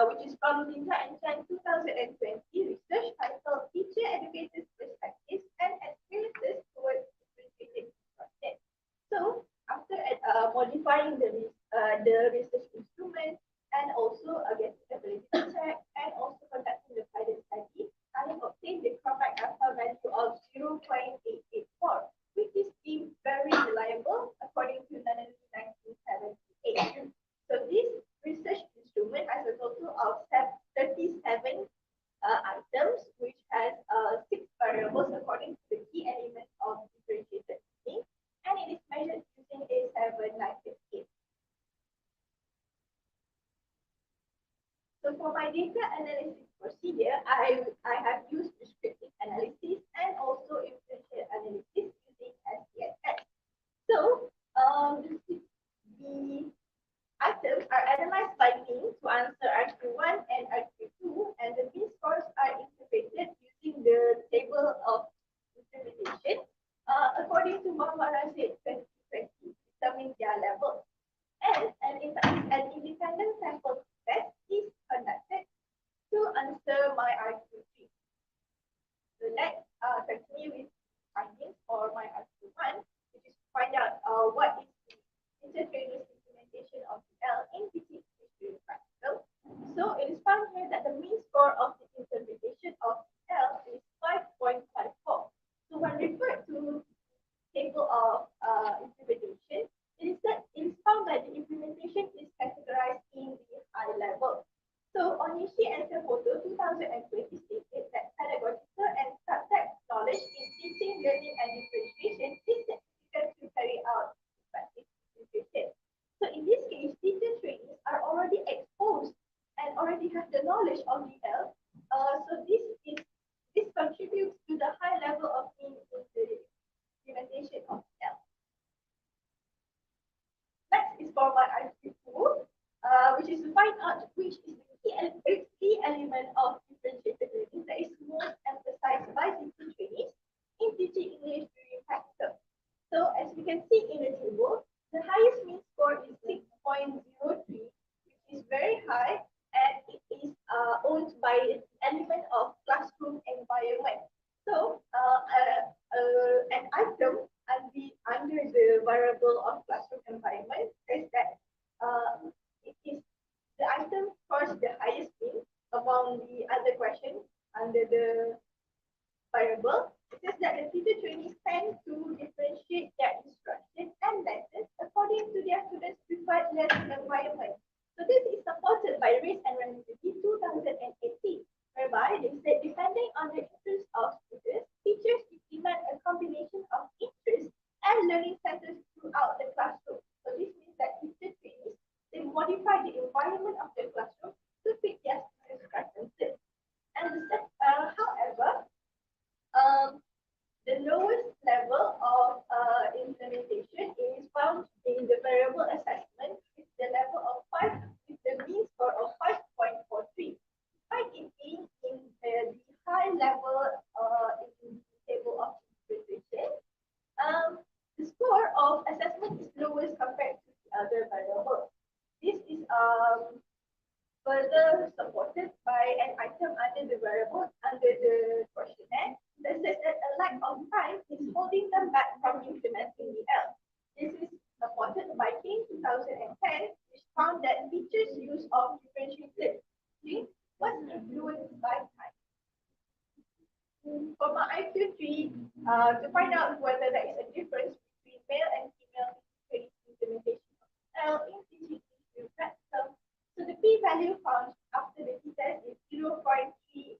which is from Linda and Chan 2020 research titled Teacher Educators' Perspectives and Experiences Towards Differentiated Instruction. So, after modifying the research instrument and also getting the validity check and also conducting the pilot study, I have obtained the correct alpha value of 0.884, which is deemed very reliable according to Nanali 1978. So this research instrument has a total of 37 items, which has 6 variables according to the key elements of differentiated learning, and it is measured using a 7-9 scale. So for my data analysis procedure, I have used descriptive analysis and also inferential analysis using SPSS. So the items are analyzed by mean to answer RQ1 and RQ2, and the mean scores are interpreted using the table of interpretation according to Muhammad Rashid 2020, determine their level. And an independent sample test is conducted to answer my RQ3. So let's continue with findings for my RQ1, which is to find out what is the inter-training implementation of L in teaching history practical. So it is found here that the mean score of the interpretation of L is 5.54. So when referred to table of interpretation, it is found that the implementation is categorized in the high level. So Onishi and Semoto 2020 stated that pedagogical and subject knowledge in teaching, learning, and differentiation is significant to carry out effective differentiation. So in this case, teacher trainees are already exposed and already have the knowledge of DL. So this contributes to the high level of implementation of DL. Next is for my IQ2, which is to find out which is the key element of differentiated learning that is most emphasized by teaching trainees in teaching English during practical. So as we can see in the table, the highest mean score is 6.03, which is very high, and it is owned by an element of classroom environment. So an item under the variable of classroom environment is that it is the item scores the highest mean among the other questions under the variable. It says that the teacher trainees tend to differentiate their instruction learning environment. So this is supported by Race and Relativity 2018, whereby they said depending on the interest of students, teachers implement a combination of interest and learning centers throughout the classroom. So this means that teacher trainees, they modify the environment of the classroom to fit their students' preferences. And however, the lowest level of implementation is found in the variable assessment with the level of 5, with the mean score of 5.43. Despite it being in the high level in the table of interpretation, the score of assessment is lowest compared to the other variables. This is further supported by an item under the variable under the questionnaire that says that a lack of time is holding them back from implementing the L. This is supported by King 2010, which found that teachers' use of differentiated teaching was influenced by time. For my IQ3, to find out whether there is a difference between male and female implementation of L in teaching English practical. So the p-value found after the t-test is 0.738,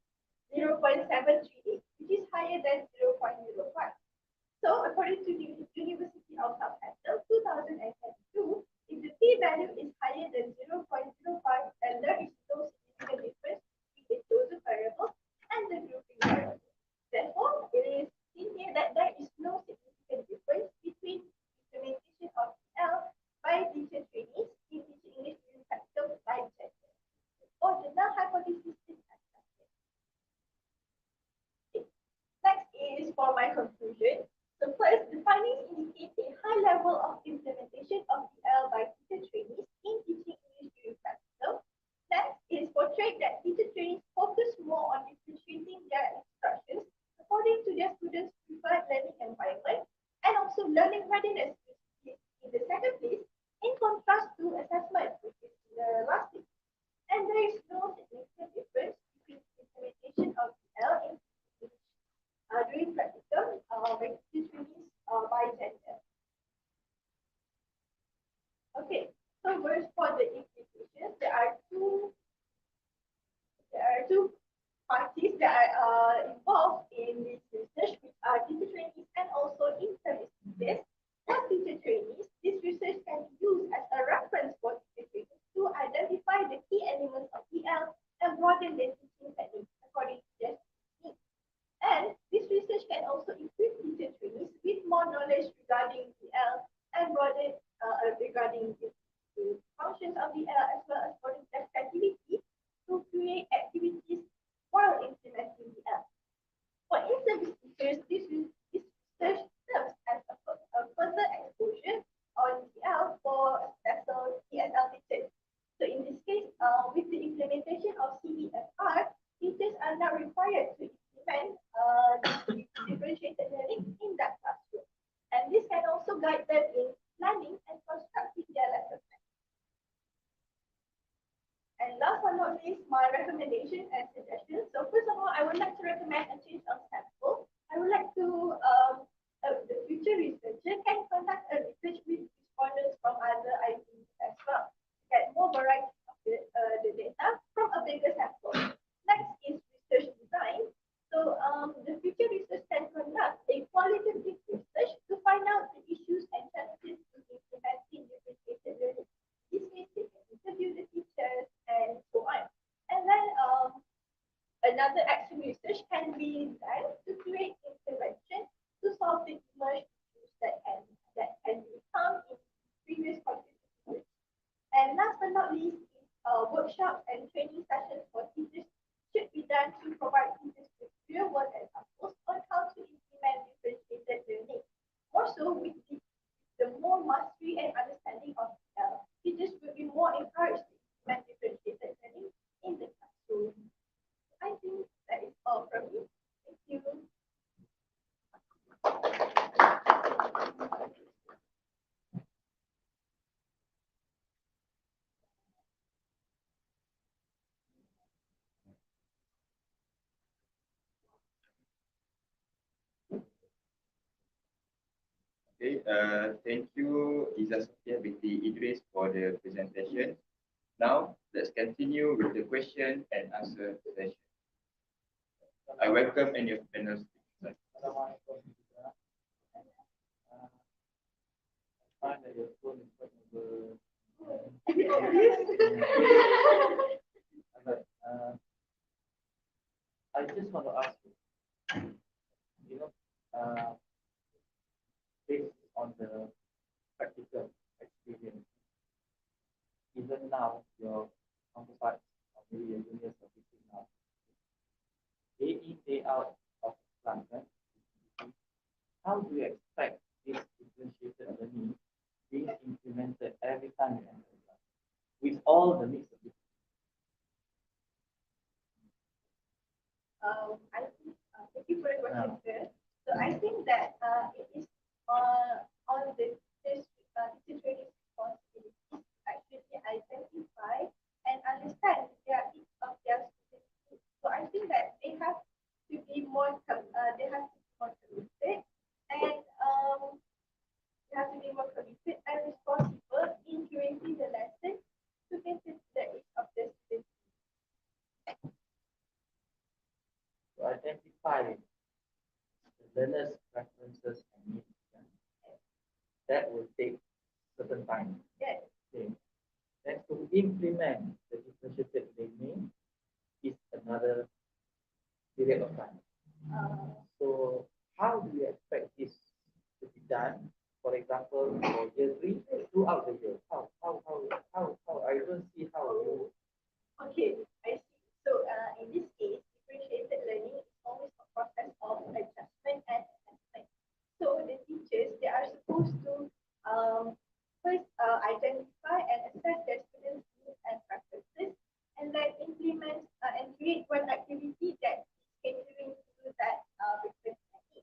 which is higher than 0.05. So according to the University of Southampton 2022, if the p-value is higher than 0.05, then there is no significant difference between the chosen variable and the grouping variable. Therefore, it is seen here that there is no significant difference between implementation of L by teacher trainees in teaching English during practical by gender, or the null hypothesis is accepted. Next is for my conclusion. So first, the findings indicate a high level of implementation of the L by teacher trainees in teaching English during practical. Next is portrayed that teacher trainees focus more on differentiating their instructions according to their students' preferred learning environment and also learning readiness in the second place, in contrast to assessment, which is in the last place. And there is no significant difference between implementation of the L in during practical by teacher trainees by gender. Okay, so whereas for the implications, there are two parties that are involved in this research, which are teacher trainees and also in-service teachers. For teacher trainees, this research can be used as a reference for teacher trainees to identify the key elements of EL and broaden their teaching techniques according to their needs. And this research can also equip teacher trainees with more knowledge regarding EL and broaden regarding the functions of the EL, as well as broaden their creativity to create activities while implementing the L. For in-service teachers, this research serves as a further exposure on the L for special ESL teachers. So in this case, with the implementation of CEFR, teachers are now required to implement differentiated learning in that classroom. And this can also guide them in planning and constructing their lesson plan. And last but not least, my recommendation and suggestions. So first of all, I would like to recommend a change of sample. I would like to, the future researcher can conduct a research with respondents from other IPs as well, to get more variety of the data from a bigger sample. Next is research design. So the future research can conduct a qualitative research to find out the issues and challenges in implementing differentiated learning. This means they can interview the teachers and so on. And then another action research can be done to create intervention to solve the emerged issues that can become in previous contributions. And last but not least, workshops and training sessions for teachers should be done to provide teachers with real-world examples on how to implement differentiated learning. Also, with the more mastery and understanding of teachers will be more encouraged to implement differentiated learning in the classroom. I think that is all from me. Thank you.
Okay, thank you, Iza Sofia binti Idris, for the presentation. Now, let's continue with the question and answer session. I welcome any of panel speakers.
Assalamualaikum. I find that your phone is quite over. But, I just want to ask you, based on the practical experience, even now your counterparts or maybe your juniors are teaching now, day in, day out of class, right? How do you expect this differentiated learning being implemented every time you enter class with all the mix of it?
I think, thank you for the question, sir. So I think that it is on the teacher training responsibility to actually identify and understand each of their students. So I think that they have to be more committed and they have to be more committed and responsible in curating the lesson to get to each of the students.
To identify the learner's preferences and needs. That will take certain time.
Yes.
Okay. Then to implement the differentiated learning is another period of time. So how do you expect this to be done? For example, for year 3, throughout the year. How? I don't see how you.
Okay, I see. So in this case, differentiated learning is always a process of adjustment and assessment. So the teachers, they are supposed to first identify and assess their students' needs and preferences, and then implement and create one activity that is catering to that preference and need.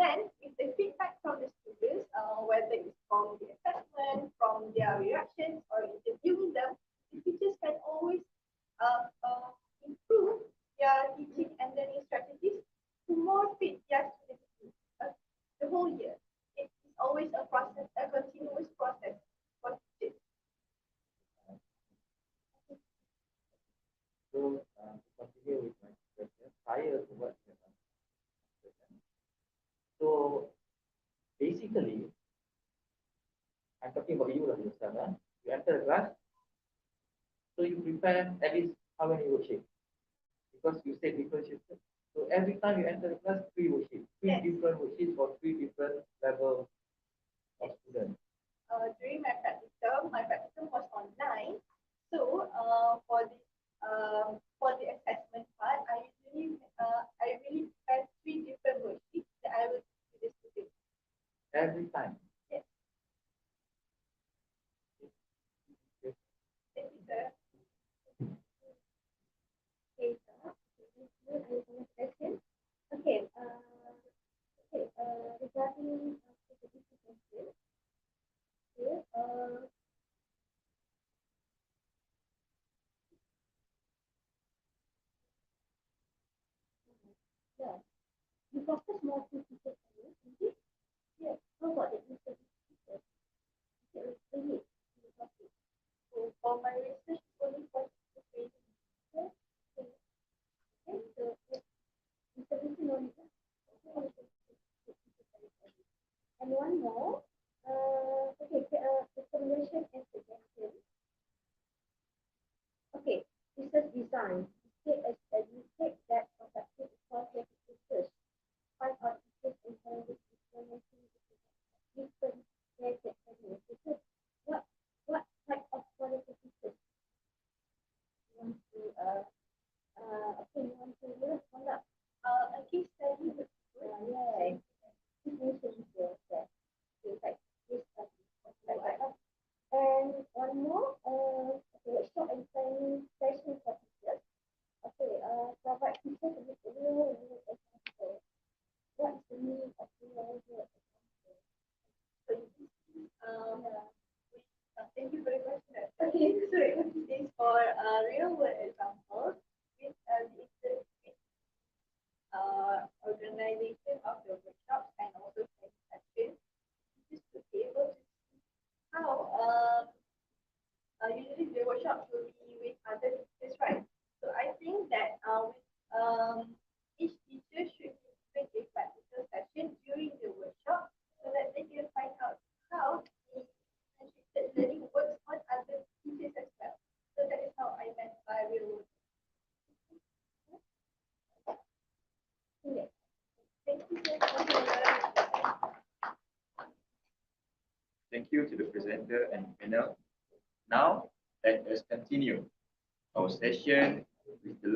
Then, with the feedback from the students, whether it's from the assessment, from their reactions, or interviewing them, the teachers can always improve their teaching and learning strategies to more fit their students' needs the whole year. It is always a process, a continuous process for teachers.
So to continue with my question, prior to what you have asked. So basically, I'm talking about you yourself. You enter the class, so you prepare at least how many worksheets? Because you said differentiated. So every time you enter the class, 3 worksheets, 3
Yes.
different worksheets for 3 different levels of students.
During my practicum was online. So for the assessment part, I really prepare 3 different worksheets that I will do the students.
Every time.
Yes.
Okay.
Thank you, sir.
Okay, sir. Thank you. I have a question. Okay, regarding the differentiation, okay, yeah, you focus more to teachers, is it? Yes. How about the teachers? Okay, really, you focus.
So for my research, only for the training.
Okay, okay, so intervention only. And one more, okay, recommendation and suggestion. Okay, research design. You take that conducted project research. Find out research and scientific information different related research. What type of quality research you want to okay, you want to conduct?
A case study would be good.
Yeah. Information research. Okay, like this like that. And one more, okay, workshop and training session for teachers. Okay, provide teachers with real world example. What is the meaning of real world example?
So thank you for the question. Okay, so it is for real world examples with the organization of the workshops and also training sessions.
Thank you to the presenter and panel. Now, let us continue our session with the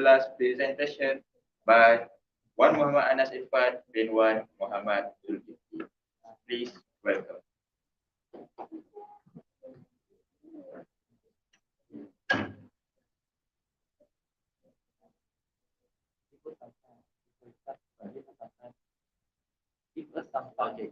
last presentation by Wan Muhammad Anas Irfan bin Wan Muhammad Zulkifli. Please welcome.
Give us some target.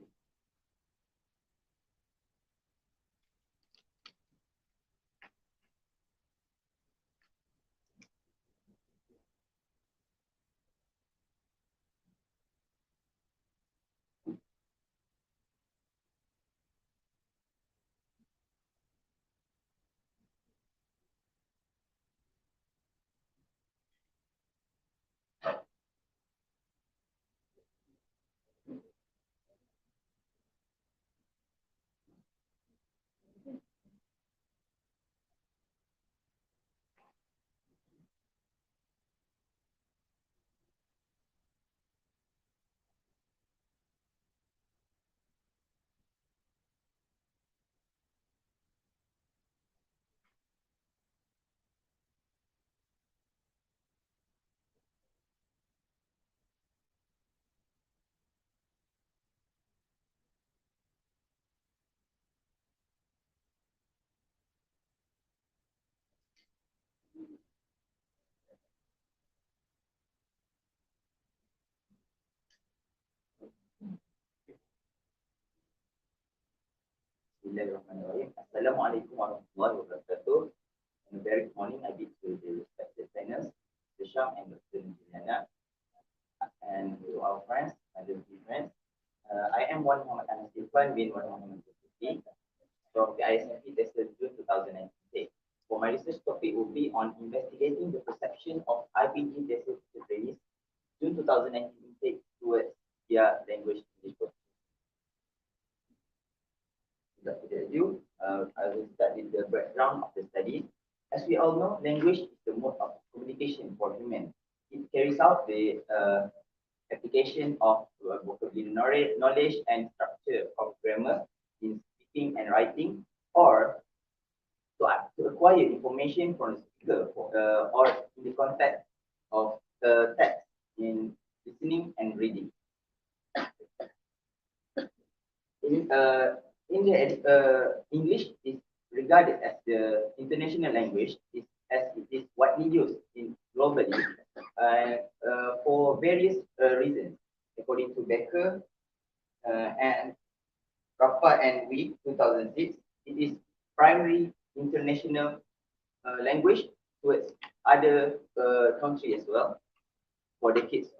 Bismillahirrahmanirrahim. Assalamualaikum warahmatullahi wabarakatuh. And a very good morning, I bid to the respected panelists, Sham and Dr. Juliana, and to our friends, and the friends. I am Wan Muhammad Anas Irfan bin Wan Muhammad Zulkifli from the ISMP tested June 2019. For my research topic will be on investigating the perception of IPG tested trainees June 2019 intake towards their language English. Without further ado, I will start with the background of the study. As we all know, language is the mode of communication for humans. It carries out the application of vocabulary knowledge and structure of grammar in speaking and writing, or to acquire information from the speaker or in the context of the text in listening and reading. English is regarded as the international language, as it is widely used globally for various reasons. According to Becker and Rafa and Wee 2006, it is primary international language towards other countries as well for decades.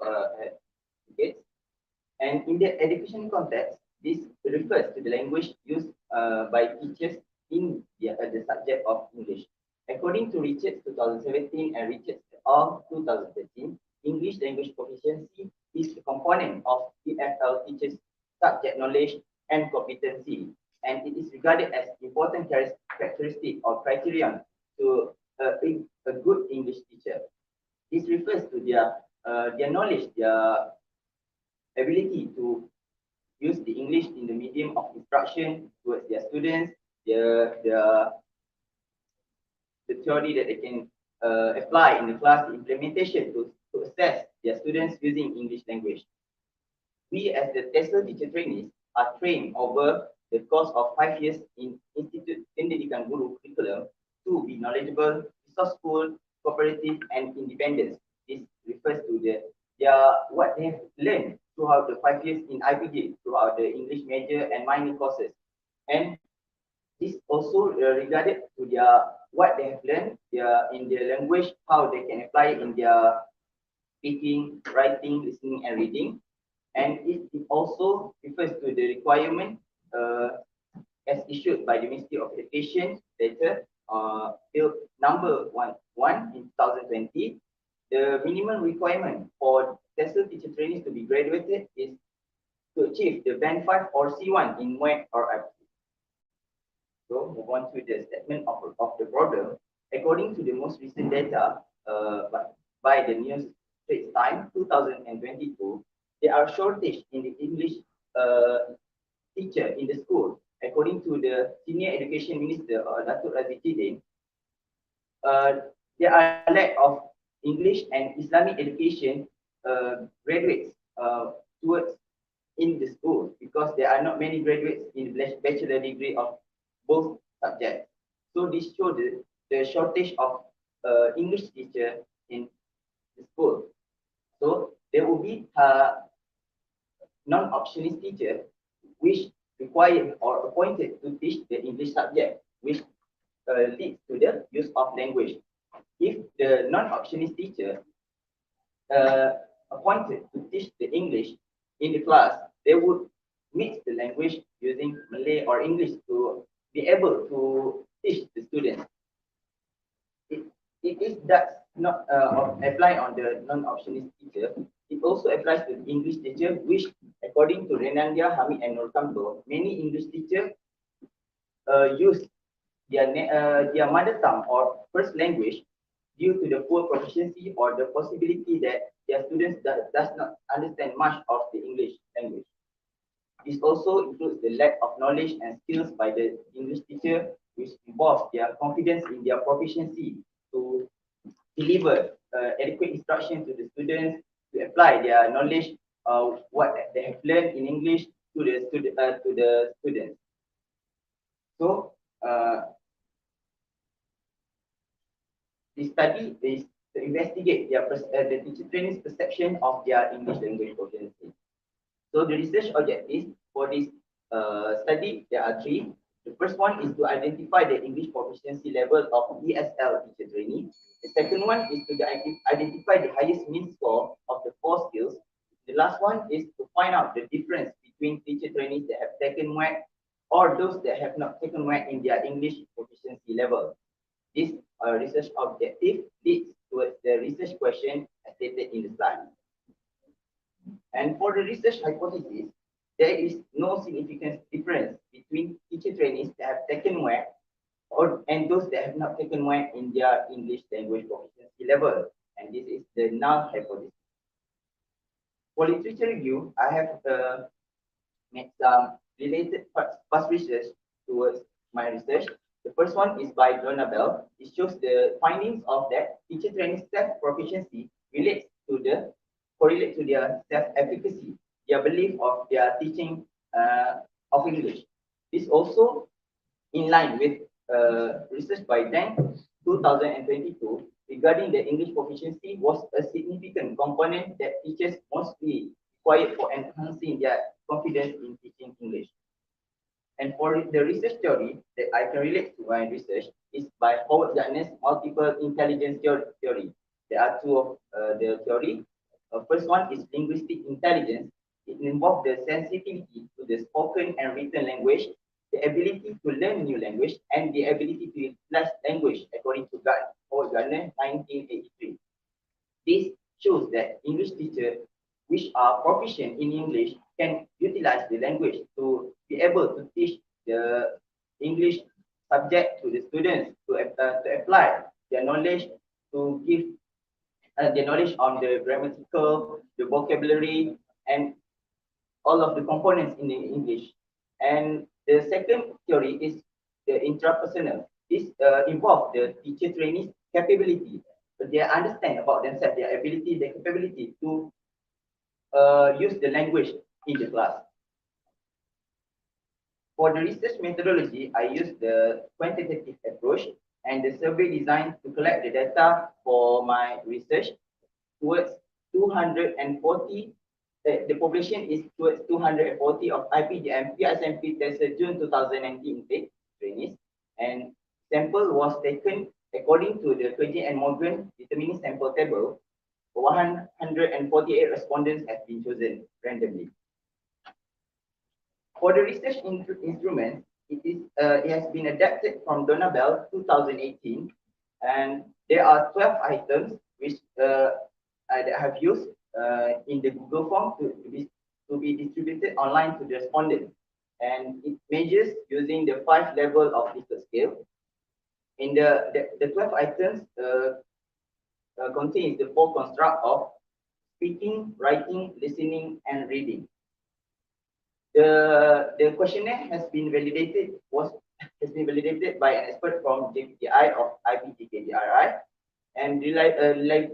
And in the education context, this refers to the language used by teachers in the subject of English. According to Richards 2017 and Richards of 2013, English language proficiency is a component of EFL teachers' subject knowledge and competency, and it is regarded as important characteristic or criterion to a good English teacher. This refers to their knowledge, their ability to use the English in the medium of instruction towards their students, the theory that they can apply in the class, the implementation to assess their students using English language. We as the TESOL teacher trainees are trained over the course of 5 years in Institute Pendidikan Guru curriculum to be knowledgeable, resourceful, cooperative, and independent. This refers to what they have learned throughout the 5 years in IPG, throughout the English major and minor courses. And this also regarded to what they have learned in their language, how they can apply in their speaking, writing, listening, and reading. And it also refers to the requirement as issued by the Ministry of Education later, Bill number 11 in 2020. The minimum requirement for TESOL teacher trainees to be graduated is to achieve the band 5 or C1 in WEC or IP. So move on to the statement of the problem. According to the most recent data by the News Straits Times 2022, there are shortage in the English teacher in the school, according to the Senior Education Minister, Datuk Razif Jidin, there are lack of English and Islamic education graduates towards in the school, because there are not many graduates in bachelor degree of both subjects. So this shows the shortage of English teacher in the school. So there will be non-optionist teacher which required or appointed to teach the English subject, which leads to the use of language. If the non-optionist teacher appointed to teach the English in the class, they would mix the language using Malay or English to be able to teach the students. It is that not apply on the non-optionist teacher. It also applies to the English teacher, which according to Renandia, Hamid and Nurkamto, many English teachers use their mother tongue or first language due to the poor proficiency or the possibility that their students does not understand much of the English language. This also includes the lack of knowledge and skills by the English teacher, which involves their confidence in their proficiency to deliver adequate instruction to the students, to apply their knowledge what they have learned in English to the students. So the study is to investigate the teacher trainees' perception of their English language proficiency. So the research objectives for this study, there are three. The first one is to identify the English proficiency level of ESL teacher trainee. The second one is to identify the highest mean score of the 4 skills. The last one is to find out the difference between teacher trainees that have taken WAC or those that have not taken WAC in their English proficiency level. This research objective leads towards the research question as stated in the slide. And for the research hypothesis, there is no significant difference between teacher trainees that have taken WAC and those that have not taken WAC in their English language proficiency level. And this is the null hypothesis. For literature review, I have made some related past research towards my research. The first one is by Donna Bell. It shows the findings of that teacher training self-proficiency correlate to their self-efficacy, their belief of their teaching of English. This also in line with research by Deng 2022 regarding the English proficiency was a significant component that teachers mostly required for enhancing their confidence in teaching English. And for the research theory that I can relate to my research is by Howard Gardner's multiple intelligence theory. There are two of the theory. First one is linguistic intelligence. It involves the sensitivity to the spoken and written language, the ability to learn new language, and the ability to utilize language, according to Howard Gardner, 1983. This shows that English teachers which are proficient in English can utilize the language to be able to teach the English subject to the students, to apply their knowledge, to give the knowledge on the grammatical, the vocabulary, and all of the components in the English. And the second theory is the intrapersonal. This involves the teacher trainees' capability, they understand about themselves, their ability, their capability to use the language in the class. For the research methodology, I use the quantitative approach and the survey designed to collect the data for my research towards 240. The population is towards 240 of IPGM PSMP tested June 2019 intake trainees, and sample was taken according to the Kerja and Morgan determining sample table. 148 respondents have been chosen randomly. For the research instrument, it has been adapted from Donna Bell 2018, and there are 12 items which I have used in the Google form to be distributed online to the respondents, and it measures using the 5 level of Likert scale. In the 12 items contains the 4 construct of speaking, writing, listening, and reading. The questionnaire has been validated by an expert from JPTI of IPTKDRI. And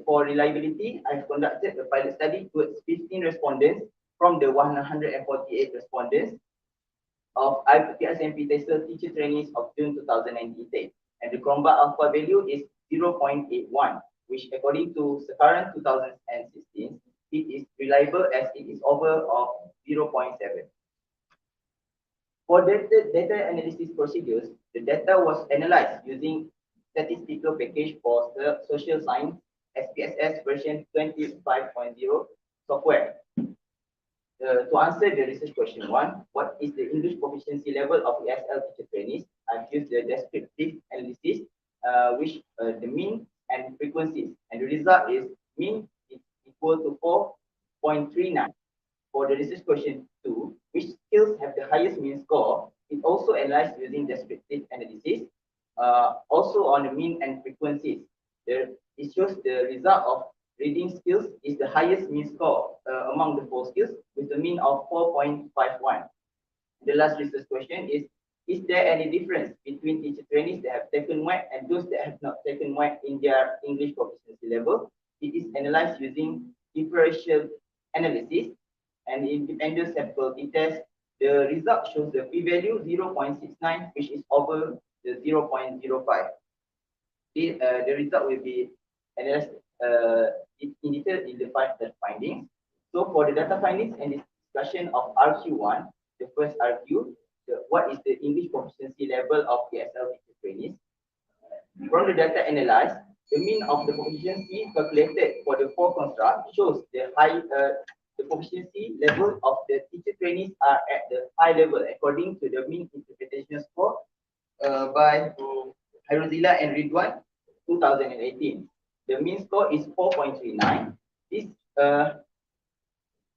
for reliability, I've conducted a pilot study towards 15 respondents from the 148 respondents of IPSMP TESOL teacher trainees of June 2019. And the Cromba alpha value is 0.81, which according to Sekarang 2016, it is reliable as it is over of 0.7. For data analysis procedures, the data was analyzed using statistical package for social science SPSS version 25.0 software. To answer the research question 1, what is the English proficiency level of ESL teacher trainees? I've used the descriptive analysis, which the mean and frequencies, and the result is mean is equal to 4.39. For the research question 2, which skills have the highest mean score? It also analyzed using descriptive analysis, also on the mean and frequencies. It shows the result of reading skills is the highest mean score among the 4 skills with a mean of 4.51. The last research question is there any difference between teacher trainees that have taken WAC and those that have not taken WAC in their English proficiency level? It is analyzed using differential analysis and independent sample test. The result shows the p-value 0.69, which is over the 0.05. The result will be analyzed in detail in the findings. So for the data findings and discussion of RQ1, the first RQ, what is the English proficiency level of ESL teacher trainees? From the data analyzed, the mean of the proficiency calculated for the 4 construct shows the proficiency level of the teacher trainees are at the high level according to the mean interpretation score by Hairuzila and Ridwan 2018. The mean score is 4.39. This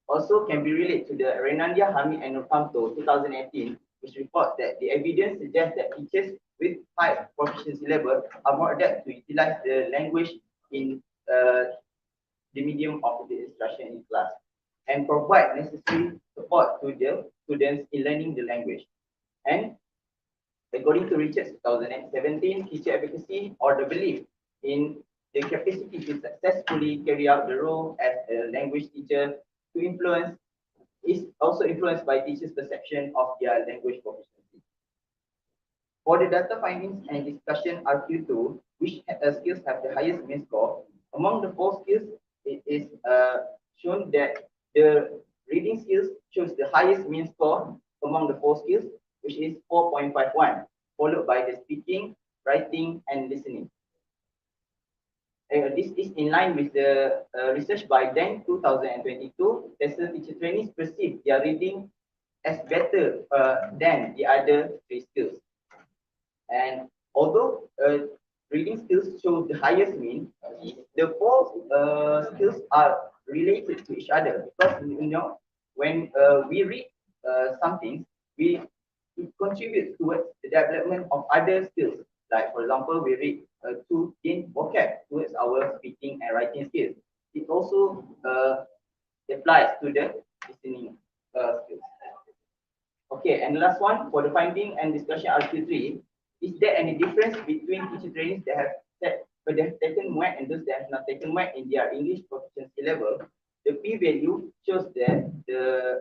also can be related to the Renandia, Hamid and Nurkamto 2018, which reports that the evidence suggests that teachers with high proficiency level are more adept to utilize the language in the medium of the instruction in class and provide necessary support to the students in learning the language. And according to Richards 2017, teacher advocacy or the belief in the capacity to successfully carry out the role as a language teacher to influence is also influenced by teachers' perception of their language proficiency. For the data findings and discussion RQ2, which skills have the highest mean score, among the 4 skills, it is shown that the reading skills shows the highest mean score among the 4 skills, which is 4.51, followed by the speaking, writing, and listening. This is in line with the research by Deng 2022. TESOL teacher trainees perceive their reading as better than the other 3 skills. And although reading skills show the highest mean, the 4 skills are related to each other because when we read something, it contributes towards the development of other skills. Like for example, we read to gain vocab towards our speaking and writing skills. It also applies to the listening skills. Okay, and the last one for the finding and discussion RQ3, is there any difference between teacher trainees that have taken WAC and those that have not taken WAC in their English proficiency level? The p-value shows that the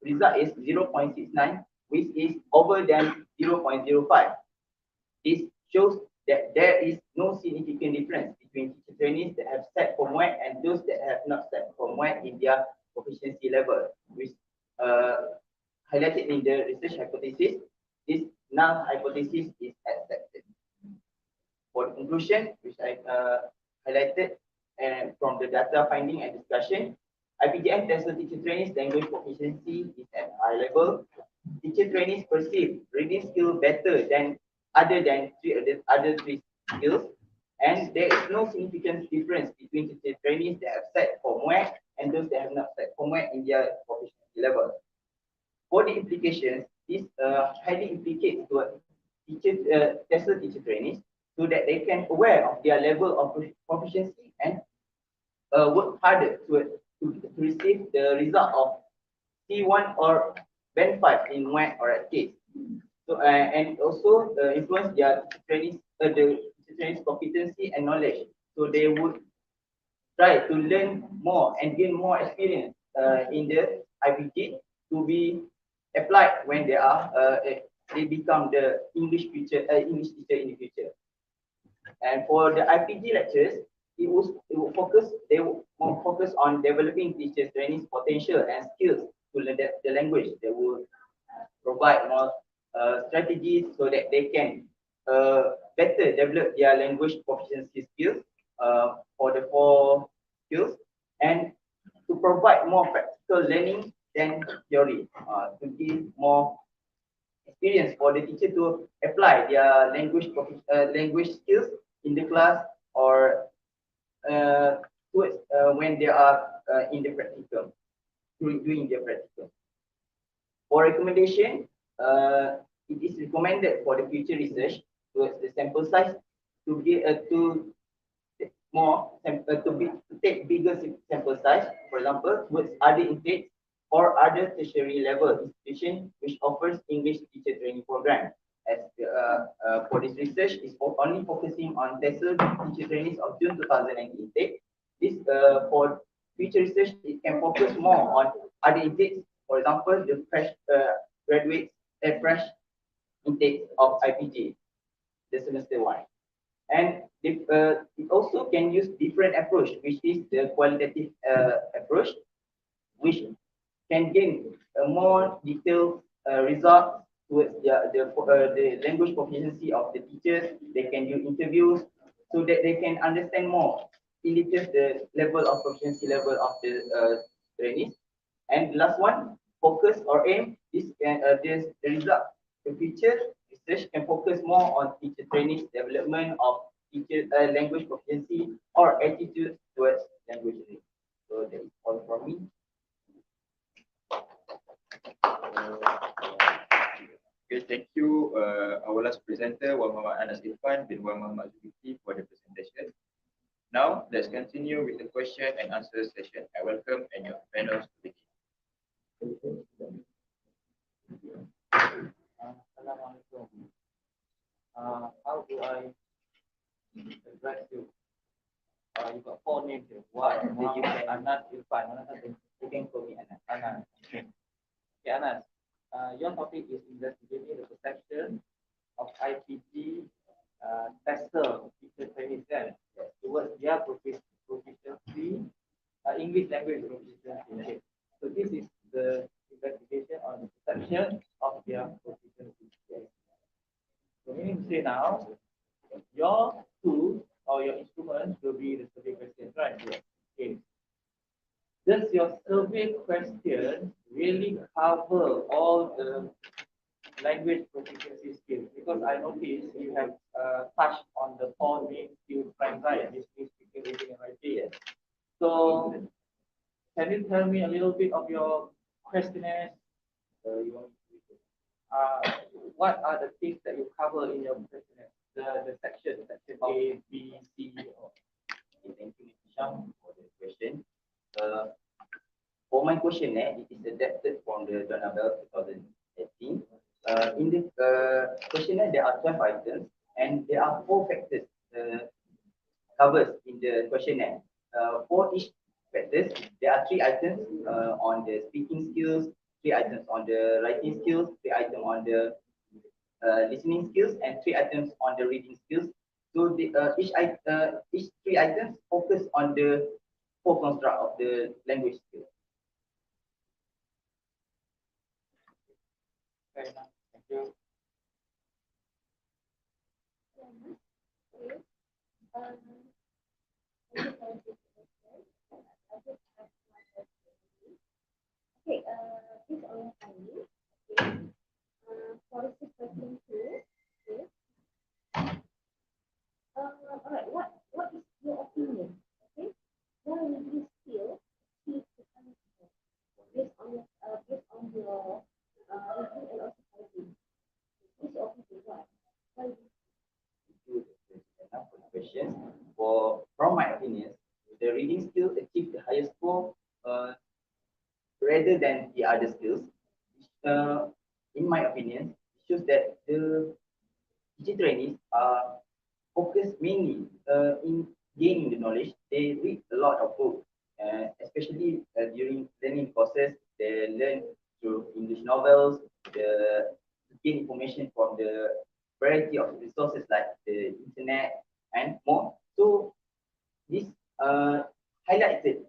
result is 0.69, which is over than 0.05. This shows that there is no significant difference between teacher trainees that have set from WAC and those that have not set from WAC in their proficiency level, which highlighted in the research hypothesis. This null hypothesis is accepted. For the conclusion, which I highlighted from the data finding and discussion, IPGM TESOL teacher trainees language proficiency is at high level. Teacher trainees perceive reading skill better than other 3 skills, and there is no significant difference between teacher trainees that have set for WAC and those that have not set for WAC in their proficiency level. For the implications, this highly implicates to TESOL teacher trainees so that they can aware of their level of proficiency and work harder to receive the result of C1 or band 5 in math or at case. So and also influence their training, the training competency and knowledge. So they would try to learn more and gain more experience in the IPT to be applied when they become the English teacher in the future. And for the IPG lectures, it will focus on developing teachers' training potential and skills to learn the language. They will provide more strategies so that they can better develop their language proficiency skills for the 4 skills, and to provide more practical learning than theory, to give more experience for the teacher to apply their language skills in the class or when they are in the practical, doing their practical. For recommendation, it is recommended for the future research towards the sample size to take bigger sample size. For example, towards other intakes or other tertiary level institution which offers English teacher training program. As for this research, is only focusing on TESOL teacher trainings of June 2019 intake. This for future research, it can focus more on other intakes. For example, the fresh graduates, fresh intake of IPG, the semester 1. And it also can use different approach, which is the qualitative approach, which can gain a more detailed result towards the language proficiency of the teachers. They can do interviews so that they can understand more in detail the level of proficiency level of the trainees. And the last one, focus or aim, the result. The future research can focus more on teacher trainees development of teacher language proficiency or attitude towards language learning. So that is all from me.
Okay, thank you, our last presenter, Wan Muhammad Anas Irfan bin Wan Muhammad Zulkifli for the presentation. Now, let's continue with the question and answer session. I welcome any of the panels to begin.
Assalamualaikum. How do I address you? You got 4 names here. One, Anas Irfan.
You can call me Anas.
Anas. Okay, Anas. Your topic is investigating the perception of IPG tester teacher trainees towards their proficiency, English language proficiency. So this is the investigation on the perception of their proficiency. So meaning to say now, your tool or your instrument will be the survey questions, right? Okay. Does your survey question really cover all the language proficiency skills? Because I noticed you have touched on the 4 main skills, right? Listening, speaking, reading, and writing. So, can you tell me a little bit of your questionnaire? What are the things that you cover in your questionnaire? The section A, B, C.
Thank you, Mr. Sham, for the question. For my questionnaire, it is adapted from the Journal Bell 2018. In the questionnaire, there are 12 items, and there are 4 factors covered in the questionnaire. For each factors, there are 3 items on the speaking skills, 3 items on the writing skills, 3 items on the listening skills, and 3 items on the reading skills. So each 3 items focus on the 4 construct of the language skills.
Fair enough. Thank you.
Okay, this on timing. Okay. Policy question 2. Okay. Alright, what is your opinion? Okay. Why will you still keep the answer based on your review and also policy? This is your opinion. Why?
Questions. From my opinion, the reading skill achieved the highest score rather than the other skills. opinion shows that the teacher trainees are focused mainly in gaining the knowledge. They read a lot of books, especially during learning courses. They learn through English novels, the gain information from the variety of resources like the internet and more. So this highlighted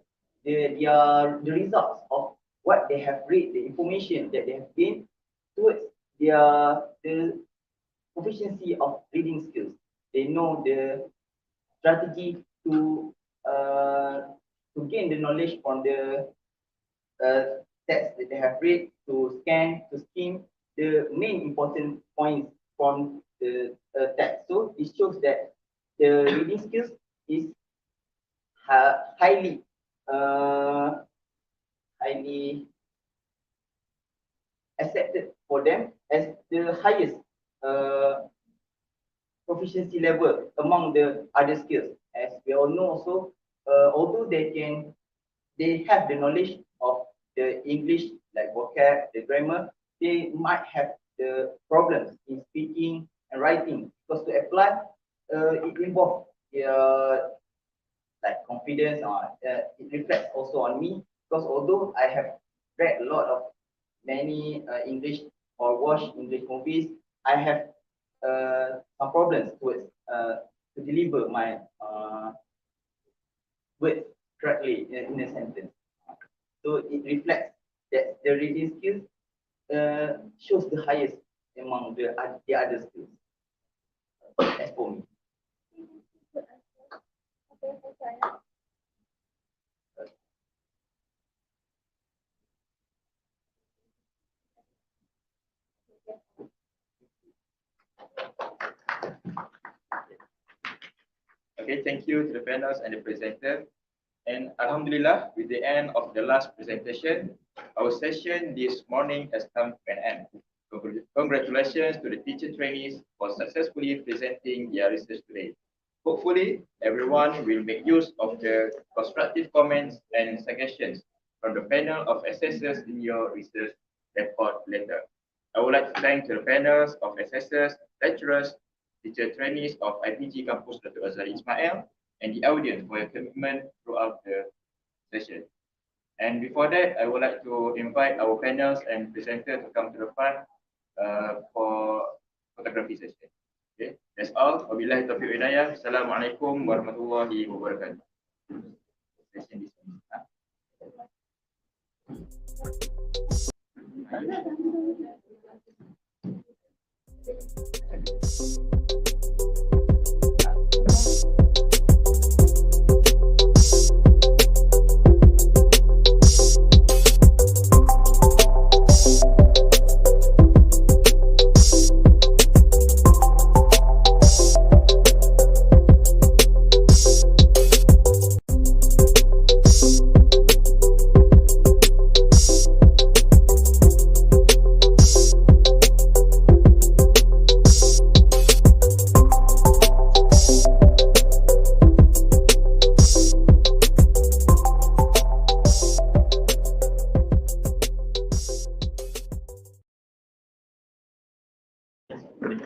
the results of what they have read, the information that they have gained towards the proficiency of reading skills. They know the strategy to gain the knowledge from the text that they have read, to scan, to skim the main important points from the text. So it shows that the reading skills is highly highly accepted for them as the highest proficiency level among the other skills. As we all know also, although they have the knowledge of the English, like vocab, the grammar, they might have the problems in speaking and writing, because to apply, it involves like confidence, or it reflects also on me, because although I have read a lot of many English or watched English movies, I have some problems towards to deliver my words correctly in a sentence. So it reflects that the reading skills shows the highest among the other skills. As for me.
Okay, thank you to the panels and the presenter. And Alhamdulillah, with the end of the last presentation, our session this morning has come to an end. Congratulations to the teacher trainees for successfully presenting their research today. Hopefully, everyone will make use of the constructive comments and suggestions from the panel of assessors in your research report later. I would like to thank the panels of assessors, lecturers, teacher trainees of IPG Campus Dr. Azhari Ismail, and the audience for your commitment throughout the session. And before that, I would like to invite our panels and presenters to come to the front for photography session. Okay, that's all. Wabillahi taufiq wal hidayah. Assalamualaikum warahmatullahi wabarakatuh. Session dismissed.